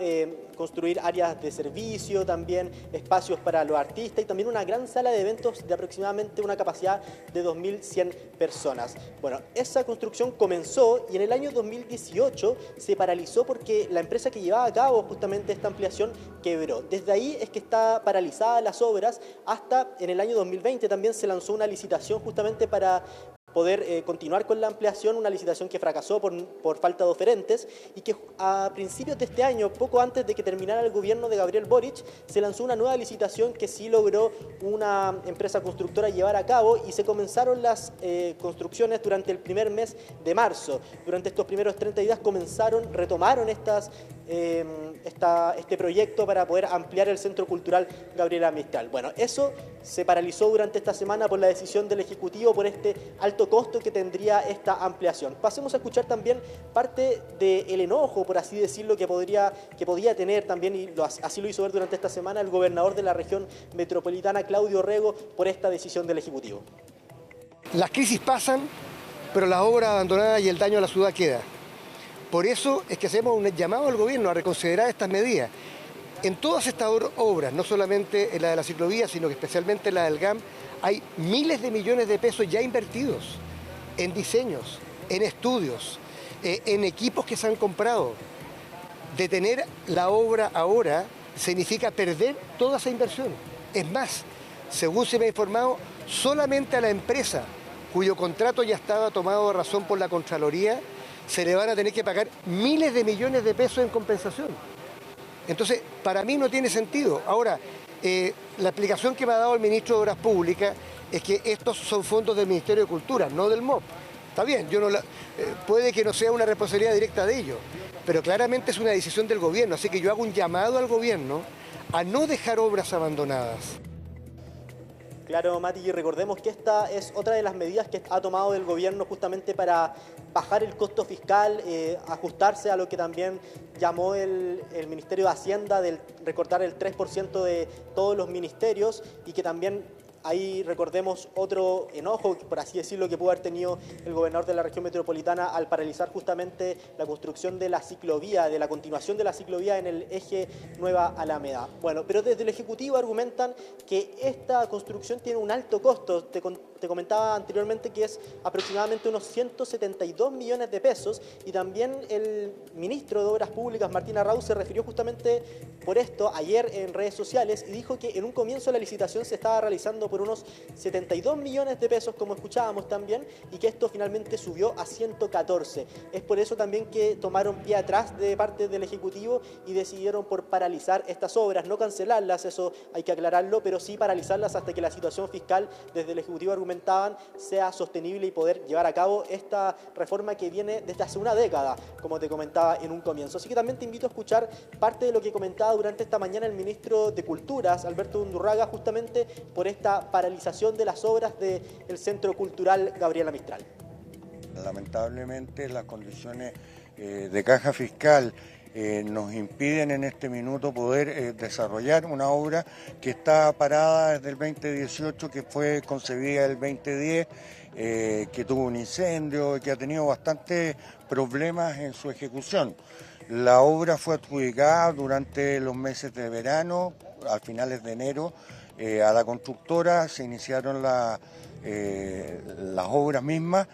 construir áreas de servicio, también espacios para los artistas y también una gran sala de eventos de aproximadamente una capacidad de 2.100 personas. Bueno, esa construcción comenzó y en el año 2018 se paralizó porque la empresa que llevaba a cabo justamente esta ampliación quebró. Desde ahí es que está paralizada las obras hasta en el año 2020 también se lanzó una licitación justamente para poder continuar con la ampliación, una licitación que fracasó por falta de oferentes y que a principios de este año, poco antes de que terminara el gobierno de Gabriel Boric, se lanzó una nueva licitación que sí logró una empresa constructora llevar a cabo y se comenzaron las construcciones durante el primer mes de marzo. Durante estos primeros 30 días retomaron este proyecto para poder ampliar el Centro Cultural Gabriela Mistral. Bueno, eso se paralizó durante esta semana por la decisión del Ejecutivo por este alto costo que tendría esta ampliación. Pasemos a escuchar también parte del enojo, por así decirlo, que podía tener también, y así lo hizo ver durante esta semana, el gobernador de la región metropolitana, Claudio Rego, por esta decisión del Ejecutivo. Las crisis pasan, pero las obras abandonadas y el daño a la ciudad queda. Por eso es que hacemos un llamado al gobierno a reconsiderar estas medidas. En todas estas obras, no solamente en la de la ciclovía, sino que especialmente en la del GAM, hay miles de millones de pesos ya invertidos en diseños, en estudios, en equipos que se han comprado. Detener la obra ahora significa perder toda esa inversión. Es más, según se me ha informado, solamente a la empresa cuyo contrato ya estaba tomado de razón por la Contraloría, se le van a tener que pagar miles de millones de pesos en compensación. Entonces, para mí no tiene sentido. Ahora, la explicación que me ha dado el ministro de Obras Públicas es que estos son fondos del Ministerio de Cultura, no del MOP. Está bien, puede que no sea una responsabilidad directa de ellos, pero claramente es una decisión del gobierno, así que yo hago un llamado al gobierno a no dejar obras abandonadas. Claro, Mati, y recordemos que esta es otra de las medidas que ha tomado el gobierno justamente para bajar el costo fiscal, ajustarse a lo que también llamó el Ministerio de Hacienda del recortar el 3% de todos los ministerios y que también ahí recordemos otro enojo, por así decirlo, que pudo haber tenido el gobernador de la región metropolitana al paralizar justamente la construcción de la ciclovía, de la continuación de la ciclovía en el eje Nueva Alameda. Bueno, pero desde el Ejecutivo argumentan que esta construcción tiene un alto costo. Te comentaba anteriormente que es aproximadamente unos 172 millones de pesos y también el ministro de Obras Públicas, Martín Arrau, se refirió justamente por esto ayer en redes sociales y dijo que en un comienzo la licitación se estaba realizando por unos 72 millones de pesos, como escuchábamos también, y que esto finalmente subió a 114. Es por eso también que tomaron pie atrás de parte del Ejecutivo y decidieron por paralizar estas obras, no cancelarlas, eso hay que aclararlo, pero sí paralizarlas hasta que la situación fiscal desde el Ejecutivo argumentaban sea sostenible y poder llevar a cabo esta reforma que viene desde hace una década, como te comentaba en un comienzo. Así que también te invito a escuchar parte de lo que comentaba durante esta mañana el ministro de Culturas, Alberto Undurraga, justamente por esta paralización de las obras del Centro Cultural Gabriela Mistral. Lamentablemente las condiciones de caja fiscal nos impiden en este minuto poder desarrollar una obra que está parada desde el 2018, que fue concebida el 2010, que tuvo un incendio y que ha tenido bastantes problemas en su ejecución. La obra fue adjudicada durante los meses de verano, a finales de enero, a la constructora, se iniciaron las obras mismas,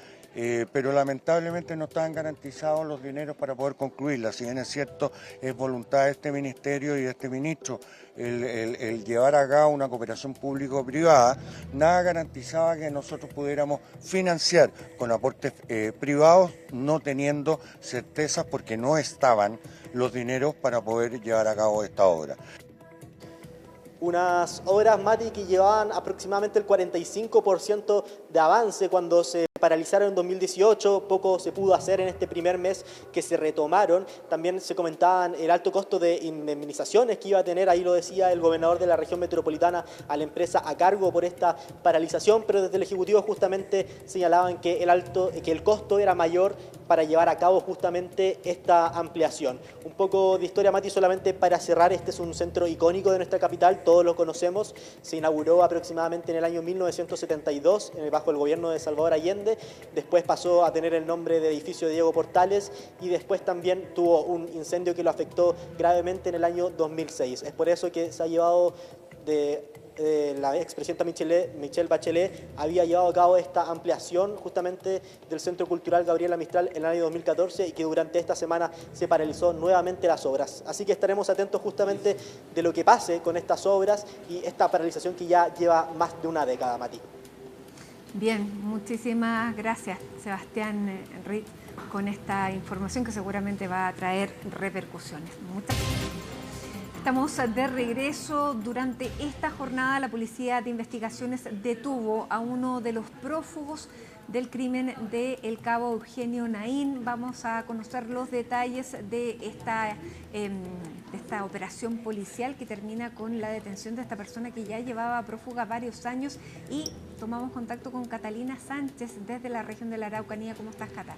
pero lamentablemente no estaban garantizados los dineros para poder concluirla. Si bien es cierto, es voluntad de este ministerio y de este ministro el llevar a cabo una cooperación público-privada, nada garantizaba que nosotros pudiéramos financiar con aportes privados, no teniendo certezas porque no estaban los dineros para poder llevar a cabo esta obra. Unas obras, Mati, que llevaban aproximadamente el 45% de avance cuando se paralizaron en 2018, poco se pudo hacer en este primer mes que se retomaron. También se comentaban el alto costo de indemnizaciones que iba a tener, ahí lo decía el gobernador de la región metropolitana, a la empresa a cargo por esta paralización, pero desde el Ejecutivo justamente señalaban que el costo era mayor para llevar a cabo justamente esta ampliación. Un poco de historia, Mati, solamente para cerrar. Este es un centro icónico de nuestra capital, todos lo conocemos. Se inauguró aproximadamente en el año 1972 bajo el gobierno de Salvador Allende. Después pasó a tener el nombre de edificio Diego Portales y después también tuvo un incendio que lo afectó gravemente en el año 2006. Es por eso que se ha llevado la expresidenta Michelle Bachelet había llevado a cabo esta ampliación justamente del Centro Cultural Gabriela Mistral en el año 2014 y que durante esta semana se paralizó nuevamente las obras. Así que estaremos atentos justamente de lo que pase con estas obras y esta paralización que ya lleva más de una década, Mati. Bien, muchísimas gracias, Sebastián Ritt, con esta información que seguramente va a traer repercusiones. Muchas gracias. Estamos de regreso. Durante esta jornada la Policía de Investigaciones detuvo a uno de los prófugos del crimen de El Cabo Eugenio Naín. Vamos a conocer los detalles de esta operación policial que termina con la detención de esta persona que ya llevaba prófuga varios años, y tomamos contacto con Catalina Sánchez desde la región de la Araucanía. ¿Cómo estás, Cata?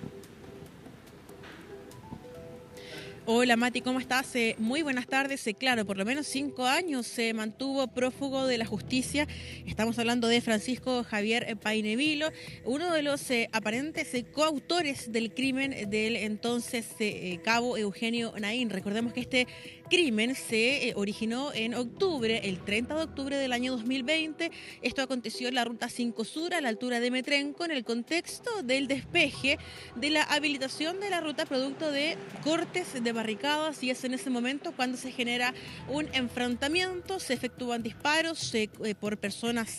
Hola Mati, ¿cómo estás? Muy buenas tardes. Claro, por lo menos 5 años se mantuvo prófugo de la justicia. Estamos hablando de Francisco Javier Painevilo, uno de los aparentes coautores del crimen del entonces Cabo Eugenio Naín. Recordemos que este crimen se originó en octubre, el 30 de octubre del año 2020. Esto aconteció en la Ruta 5 Sur, a la altura de Metrenco, en el contexto del despeje de la habilitación de la ruta producto de cortes de barricadas, y es en ese momento cuando se genera un enfrentamiento, se efectúan disparos por personas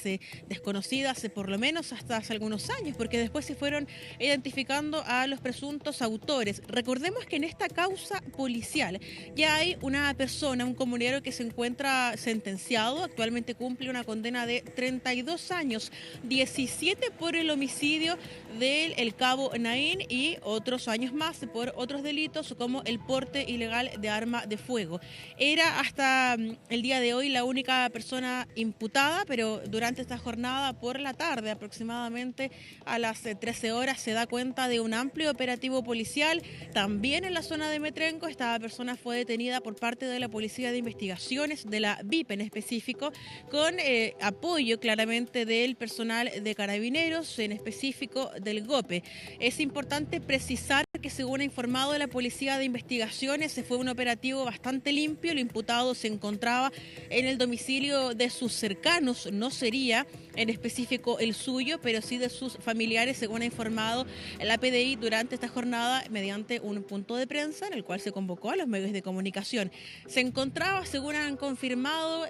desconocidas, por lo menos hasta hace algunos años, porque después se fueron identificando a los presuntos autores. Recordemos que en esta causa policial ya hay una persona, un comunero que se encuentra sentenciado, actualmente cumple una condena de 32 años, 17 por el homicidio del El Cabo Naín y otros años más por otros delitos como el porte ilegal de arma de fuego. Era hasta el día de hoy la única persona imputada, pero durante esta jornada por la tarde, aproximadamente a las 13 horas, se da cuenta de un amplio operativo policial. También en la zona de Metrenco, esta persona fue detenida por parte de la Policía de Investigaciones, de la BIP en específico, con apoyo claramente del personal de Carabineros, en específico del GOPE. Es importante precisar que, según ha informado la Policía de Investigaciones, fue un operativo bastante limpio. El imputado se encontraba en el domicilio de sus cercanos, no sería en específico el suyo, pero sí de sus familiares, según ha informado la PDI durante esta jornada mediante un punto de prensa en el cual se convocó a los medios de comunicación. Se encontraba, según han confirmado,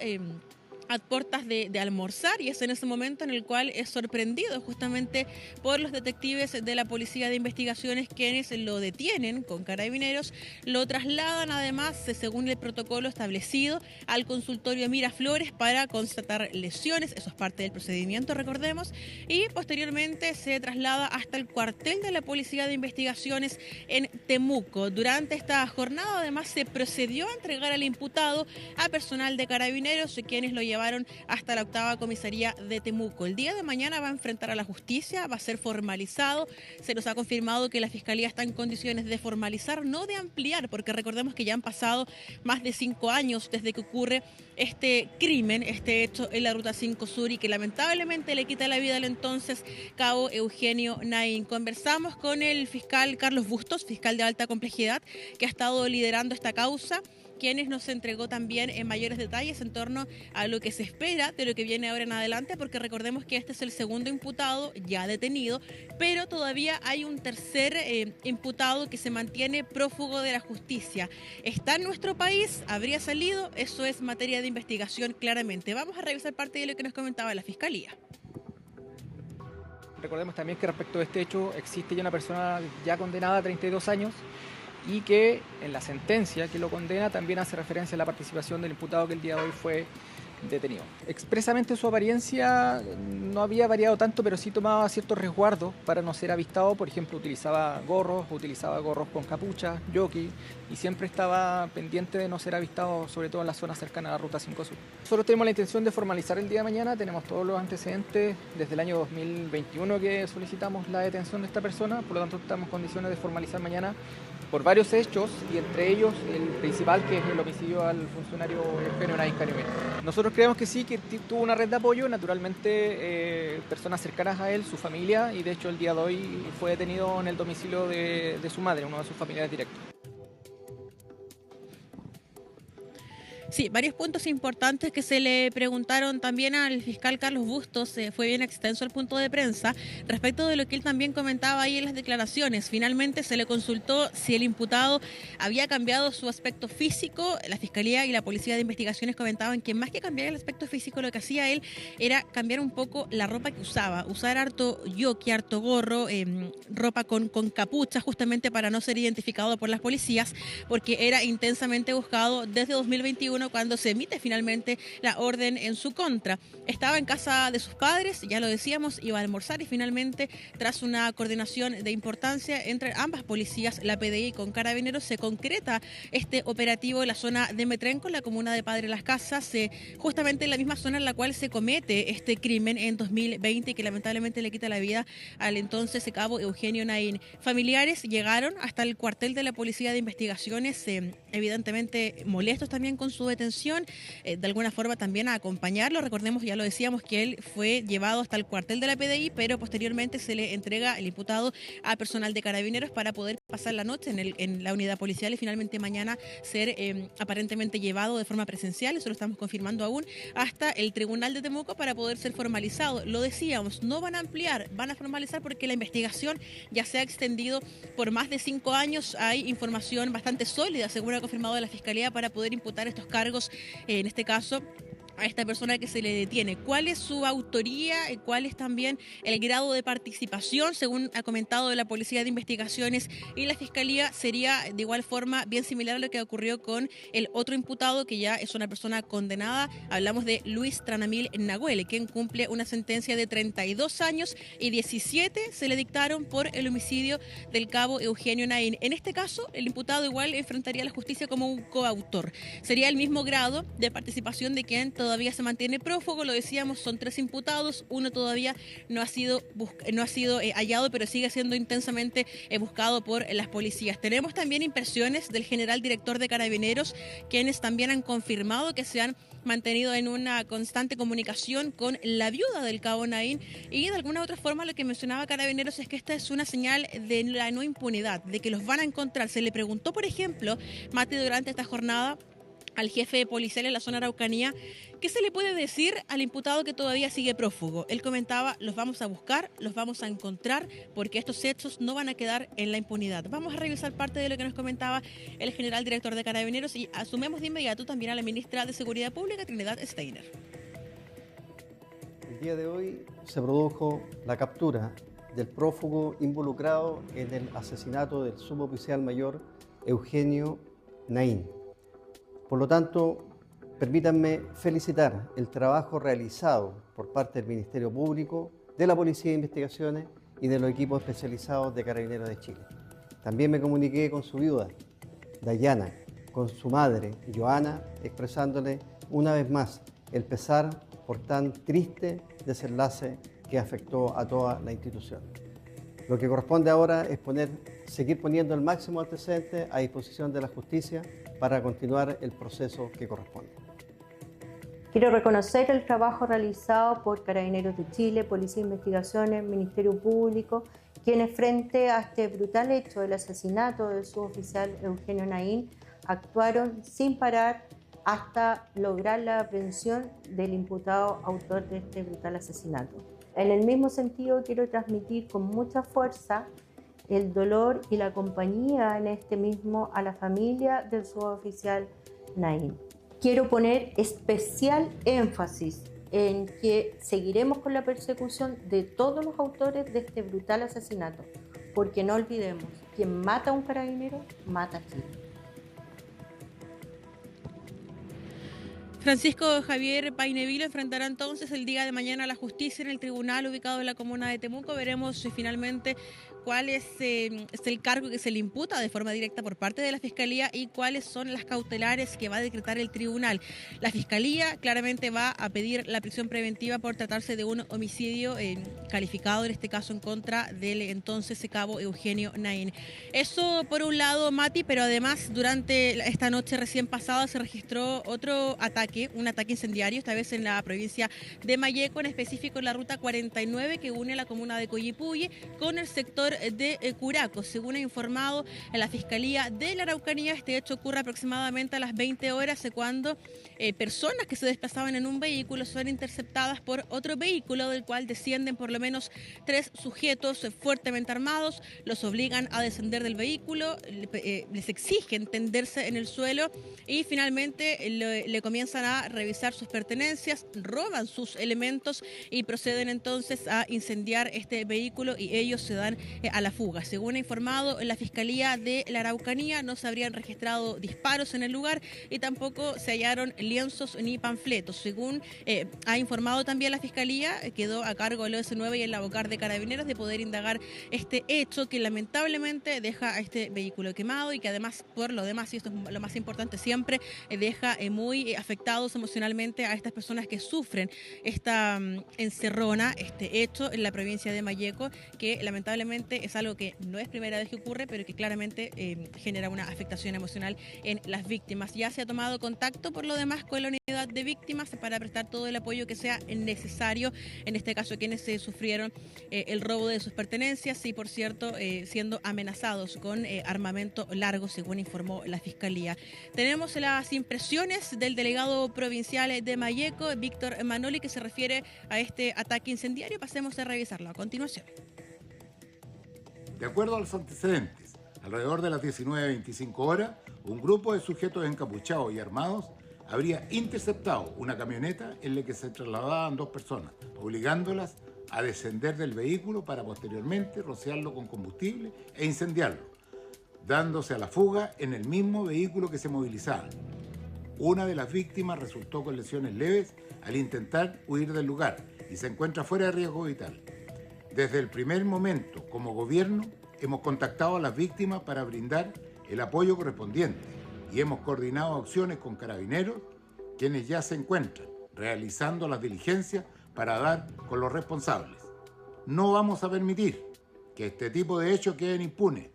a puertas de almorzar, y es en ese momento en el cual es sorprendido justamente por los detectives de la Policía de Investigaciones, quienes lo detienen con Carabineros, lo trasladan además, según el protocolo establecido, al consultorio Miraflores para constatar lesiones. Eso es parte del procedimiento, recordemos, y posteriormente se traslada hasta el cuartel de la Policía de Investigaciones en Temuco. Durante esta jornada además se procedió a entregar al imputado a personal de Carabineros, quienes lo llevaron hasta la 8ª comisaría de Temuco. El día de mañana va a enfrentar a la justicia, va a ser formalizado. Se nos ha confirmado que la Fiscalía está en condiciones de formalizar, no de ampliar, porque recordemos que ya han pasado más de 5 años desde que ocurre este crimen, este hecho en la Ruta 5 Sur, y que lamentablemente le quita la vida al entonces Cabo Eugenio Naín. Conversamos con el fiscal Carlos Bustos, fiscal de alta complejidad, que ha estado liderando esta causa, quienes nos entregó también en mayores detalles en torno a lo que se espera de lo que viene ahora en adelante, porque recordemos que este es el segundo imputado ya detenido, pero todavía hay un tercer imputado que se mantiene prófugo de la justicia. ¿Está en nuestro país? ¿Habría salido? Eso es materia de investigación claramente. Vamos a revisar parte de lo que nos comentaba la Fiscalía. Recordemos también que respecto a este hecho existe ya una persona ya condenada a 32 años, y que en la sentencia que lo condena también hace referencia a la participación del imputado que el día de hoy fue detenido. Expresamente su apariencia no había variado tanto, pero sí tomaba ciertos resguardos para no ser avistado. Por ejemplo, utilizaba gorros con capucha, jockey, y siempre estaba pendiente de no ser avistado, sobre todo en la zona cercana a la Ruta 5 Sur. Nosotros tenemos la intención de formalizar el día de mañana, tenemos todos los antecedentes desde el año 2021 que solicitamos la detención de esta persona, por lo tanto estamos en condiciones de formalizar mañana por varios hechos, y entre ellos el principal, que es el homicidio al funcionario Eugenio Naín Carabinero. Nosotros creemos que sí, que tuvo una red de apoyo, naturalmente personas cercanas a él, su familia, y de hecho el día de hoy fue detenido en el domicilio de su madre, uno de sus familiares directos. Sí, varios puntos importantes que se le preguntaron también al fiscal Carlos Bustos, fue bien extenso el punto de prensa, respecto de lo que él también comentaba ahí en las declaraciones. Finalmente se le consultó si el imputado había cambiado su aspecto físico. La Fiscalía y la Policía de Investigaciones comentaban que más que cambiar el aspecto físico, lo que hacía él era cambiar un poco la ropa que usaba, usar harto jockey, harto gorro, ropa con capucha, justamente para no ser identificado por las policías, porque era intensamente buscado desde 2021, cuando se emite finalmente la orden en su contra. Estaba en casa de sus padres, ya lo decíamos, iba a almorzar, y finalmente, tras una coordinación de importancia entre ambas policías, la PDI con Carabineros, se concreta este operativo en la zona de Metrenco, en la comuna de Padre Las Casas, justamente en la misma zona en la cual se comete este crimen en 2020, que lamentablemente le quita la vida al entonces cabo Eugenio Naín. Familiares llegaron hasta el cuartel de la Policía de Investigaciones, evidentemente molestos también con su detención, de alguna forma también a acompañarlo. Recordemos, ya lo decíamos, que él fue llevado hasta el cuartel de la PDI, pero posteriormente se le entrega el imputado a personal de Carabineros para poder pasar la noche en la unidad policial, y finalmente mañana ser aparentemente llevado de forma presencial, eso lo estamos confirmando aún, hasta el Tribunal de Temuco para poder ser formalizado. Lo decíamos, no van a ampliar, van a formalizar, porque la investigación ya se ha extendido por más de 5 años. Hay información bastante sólida, según ha confirmado la Fiscalía, para poder imputar estos cargos, en este caso a esta persona que se le detiene. ¿Cuál es su autoría? ¿Cuál es también el grado de participación? Según ha comentado la Policía de Investigaciones y la Fiscalía, sería de igual forma bien similar a lo que ocurrió con el otro imputado, que ya es una persona condenada. Hablamos de Luis Tranamil Nahuel, quien cumple una sentencia de 32 años y 17 se le dictaron por el homicidio del cabo Eugenio Naín. En este caso, el imputado igual enfrentaría a la justicia como un coautor. Sería el mismo grado de participación de quien todavía se mantiene prófugo. Lo decíamos, son 3 imputados, uno todavía no ha sido hallado, pero sigue siendo intensamente buscado por las policías. Tenemos también impresiones del general director de Carabineros, quienes también han confirmado que se han mantenido en una constante comunicación con la viuda del cabo Naín, y de alguna u otra forma lo que mencionaba Carabineros es que esta es una señal de la no impunidad, de que los van a encontrar. Se le preguntó, por ejemplo, Mati, durante esta jornada, al jefe policial en la zona Araucanía, ¿qué se le puede decir al imputado que todavía sigue prófugo? Él comentaba, los vamos a buscar, los vamos a encontrar, porque estos hechos no van a quedar en la impunidad. Vamos a revisar parte de lo que nos comentaba el general director de Carabineros, y asumemos de inmediato también a la ministra de Seguridad Pública, Trinidad Steiner. El día de hoy se produjo la captura del prófugo involucrado en el asesinato del suboficial mayor Eugenio Naín. Por lo tanto, permítanme felicitar el trabajo realizado por parte del Ministerio Público, de la Policía de Investigaciones y de los equipos especializados de Carabineros de Chile. También me comuniqué con su viuda, Dayana, con su madre, Joana, expresándole una vez más el pesar por tan triste desenlace que afectó a toda la institución. Lo que corresponde ahora es seguir poniendo el máximo antecedente a disposición de la justicia para continuar el proceso que corresponde. Quiero reconocer el trabajo realizado por Carabineros de Chile, Policía de Investigaciones, Ministerio Público, quienes frente a este brutal hecho del asesinato del suboficial Eugenio Naín actuaron sin parar hasta lograr la aprehensión del imputado autor de este brutal asesinato. En el mismo sentido, quiero transmitir con mucha fuerza el dolor y la compañía en este mismo a la familia del suboficial Naín. Quiero poner especial énfasis en que seguiremos con la persecución de todos los autores de este brutal asesinato, porque no olvidemos, quien mata a un carabinero, mata a Chile. Francisco Javier Painevilo enfrentará entonces el día de mañana a la justicia en el tribunal ubicado en la comuna de Temuco. Veremos finalmente cuál es el cargo que se le imputa de forma directa por parte de la Fiscalía y cuáles son las cautelares que va a decretar el tribunal. La Fiscalía claramente va a pedir la prisión preventiva por tratarse de un homicidio calificado, en este caso en contra del entonces cabo Eugenio Naín. Eso por un lado, Mati, pero además durante esta noche recién pasada se registró otro ataque, un ataque incendiario, esta vez en la provincia de Malleco, en específico en la ruta 49 que une la comuna de Coyipulli con el sector de Curaco. Según ha informado la Fiscalía de la Araucanía, este hecho ocurre aproximadamente a las 20 horas cuando personas que se desplazaban en un vehículo son interceptadas por otro vehículo del cual descienden por lo menos 3 sujetos fuertemente armados, los obligan a descender del vehículo, les exigen tenderse en el suelo y finalmente le comienzan a revisar sus pertenencias, roban sus elementos y proceden entonces a incendiar este vehículo y ellos se dan a la fuga. Según ha informado la Fiscalía de la Araucanía, no se habrían registrado disparos en el lugar y tampoco se hallaron lienzos ni panfletos. Según ha informado también la Fiscalía, quedó a cargo del OS9 y el Abocar de Carabineros de poder indagar este hecho que lamentablemente deja a este vehículo quemado y que además, por lo demás, y esto es lo más importante siempre, deja muy afectados emocionalmente a estas personas que sufren esta encerrona, este hecho en la provincia de Malleco, que lamentablemente es algo que no es primera vez que ocurre, pero que claramente genera una afectación emocional en las víctimas. Ya se ha tomado contacto, por lo demás, con la unidad de víctimas para prestar todo el apoyo que sea necesario, en este caso quienes sufrieron el robo de sus pertenencias y, por cierto, siendo amenazados con armamento largo, según informó la Fiscalía. Tenemos las impresiones del delegado provincial de Malleco, Víctor Manoli, que se refiere a este ataque incendiario. Pasemos a revisarlo a continuación. De acuerdo a los antecedentes, alrededor de las 19:25 horas, un grupo de sujetos encapuchados y armados habría interceptado una camioneta en la que se trasladaban 2 personas, obligándolas a descender del vehículo para posteriormente rociarlo con combustible e incendiarlo, dándose a la fuga en el mismo vehículo que se movilizaba. Una de las víctimas resultó con lesiones leves al intentar huir del lugar y se encuentra fuera de riesgo vital. Desde el primer momento, como gobierno, hemos contactado a las víctimas para brindar el apoyo correspondiente y hemos coordinado acciones con Carabineros, quienes ya se encuentran realizando las diligencias para dar con los responsables. No vamos a permitir que este tipo de hechos queden impunes.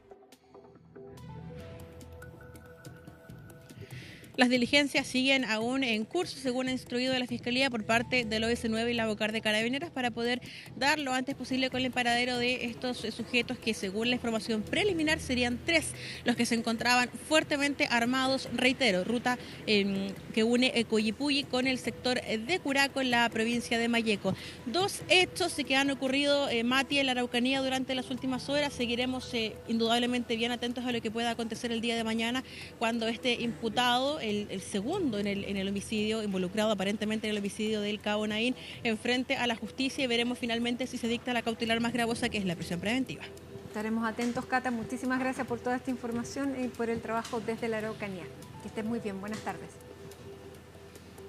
Las diligencias siguen aún en curso, según ha instruido la Fiscalía por parte del OS9 y la Abocar de Carabineros, para poder dar lo antes posible con el paradero de estos sujetos que, según la información preliminar, serían 3 los que se encontraban fuertemente armados, reitero, ruta que une Coyipulli con el sector de Curaco en la provincia de Malleco. 2 hechos que han ocurrido, Mati, en la Araucanía durante las últimas horas. Seguiremos indudablemente bien atentos a lo que pueda acontecer el día de mañana cuando este imputado, el segundo en el homicidio, involucrado aparentemente en el homicidio del cabo Naín, enfrente a la justicia, y veremos finalmente si se dicta la cautelar más gravosa, que es la prisión preventiva. Estaremos atentos, Cata. Muchísimas gracias por toda esta información y por el trabajo desde la Araucanía. Que estés muy bien. Buenas tardes.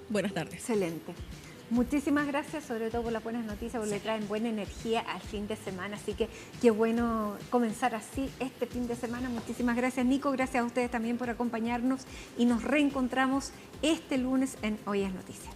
Buenas tardes. Excelente. Muchísimas gracias, sobre todo por las buenas noticias, porque le traen buena energía al fin de semana, así que qué bueno comenzar así este fin de semana. Muchísimas gracias, Nico, gracias a ustedes también por acompañarnos y nos reencontramos este lunes en Hoy es Noticia.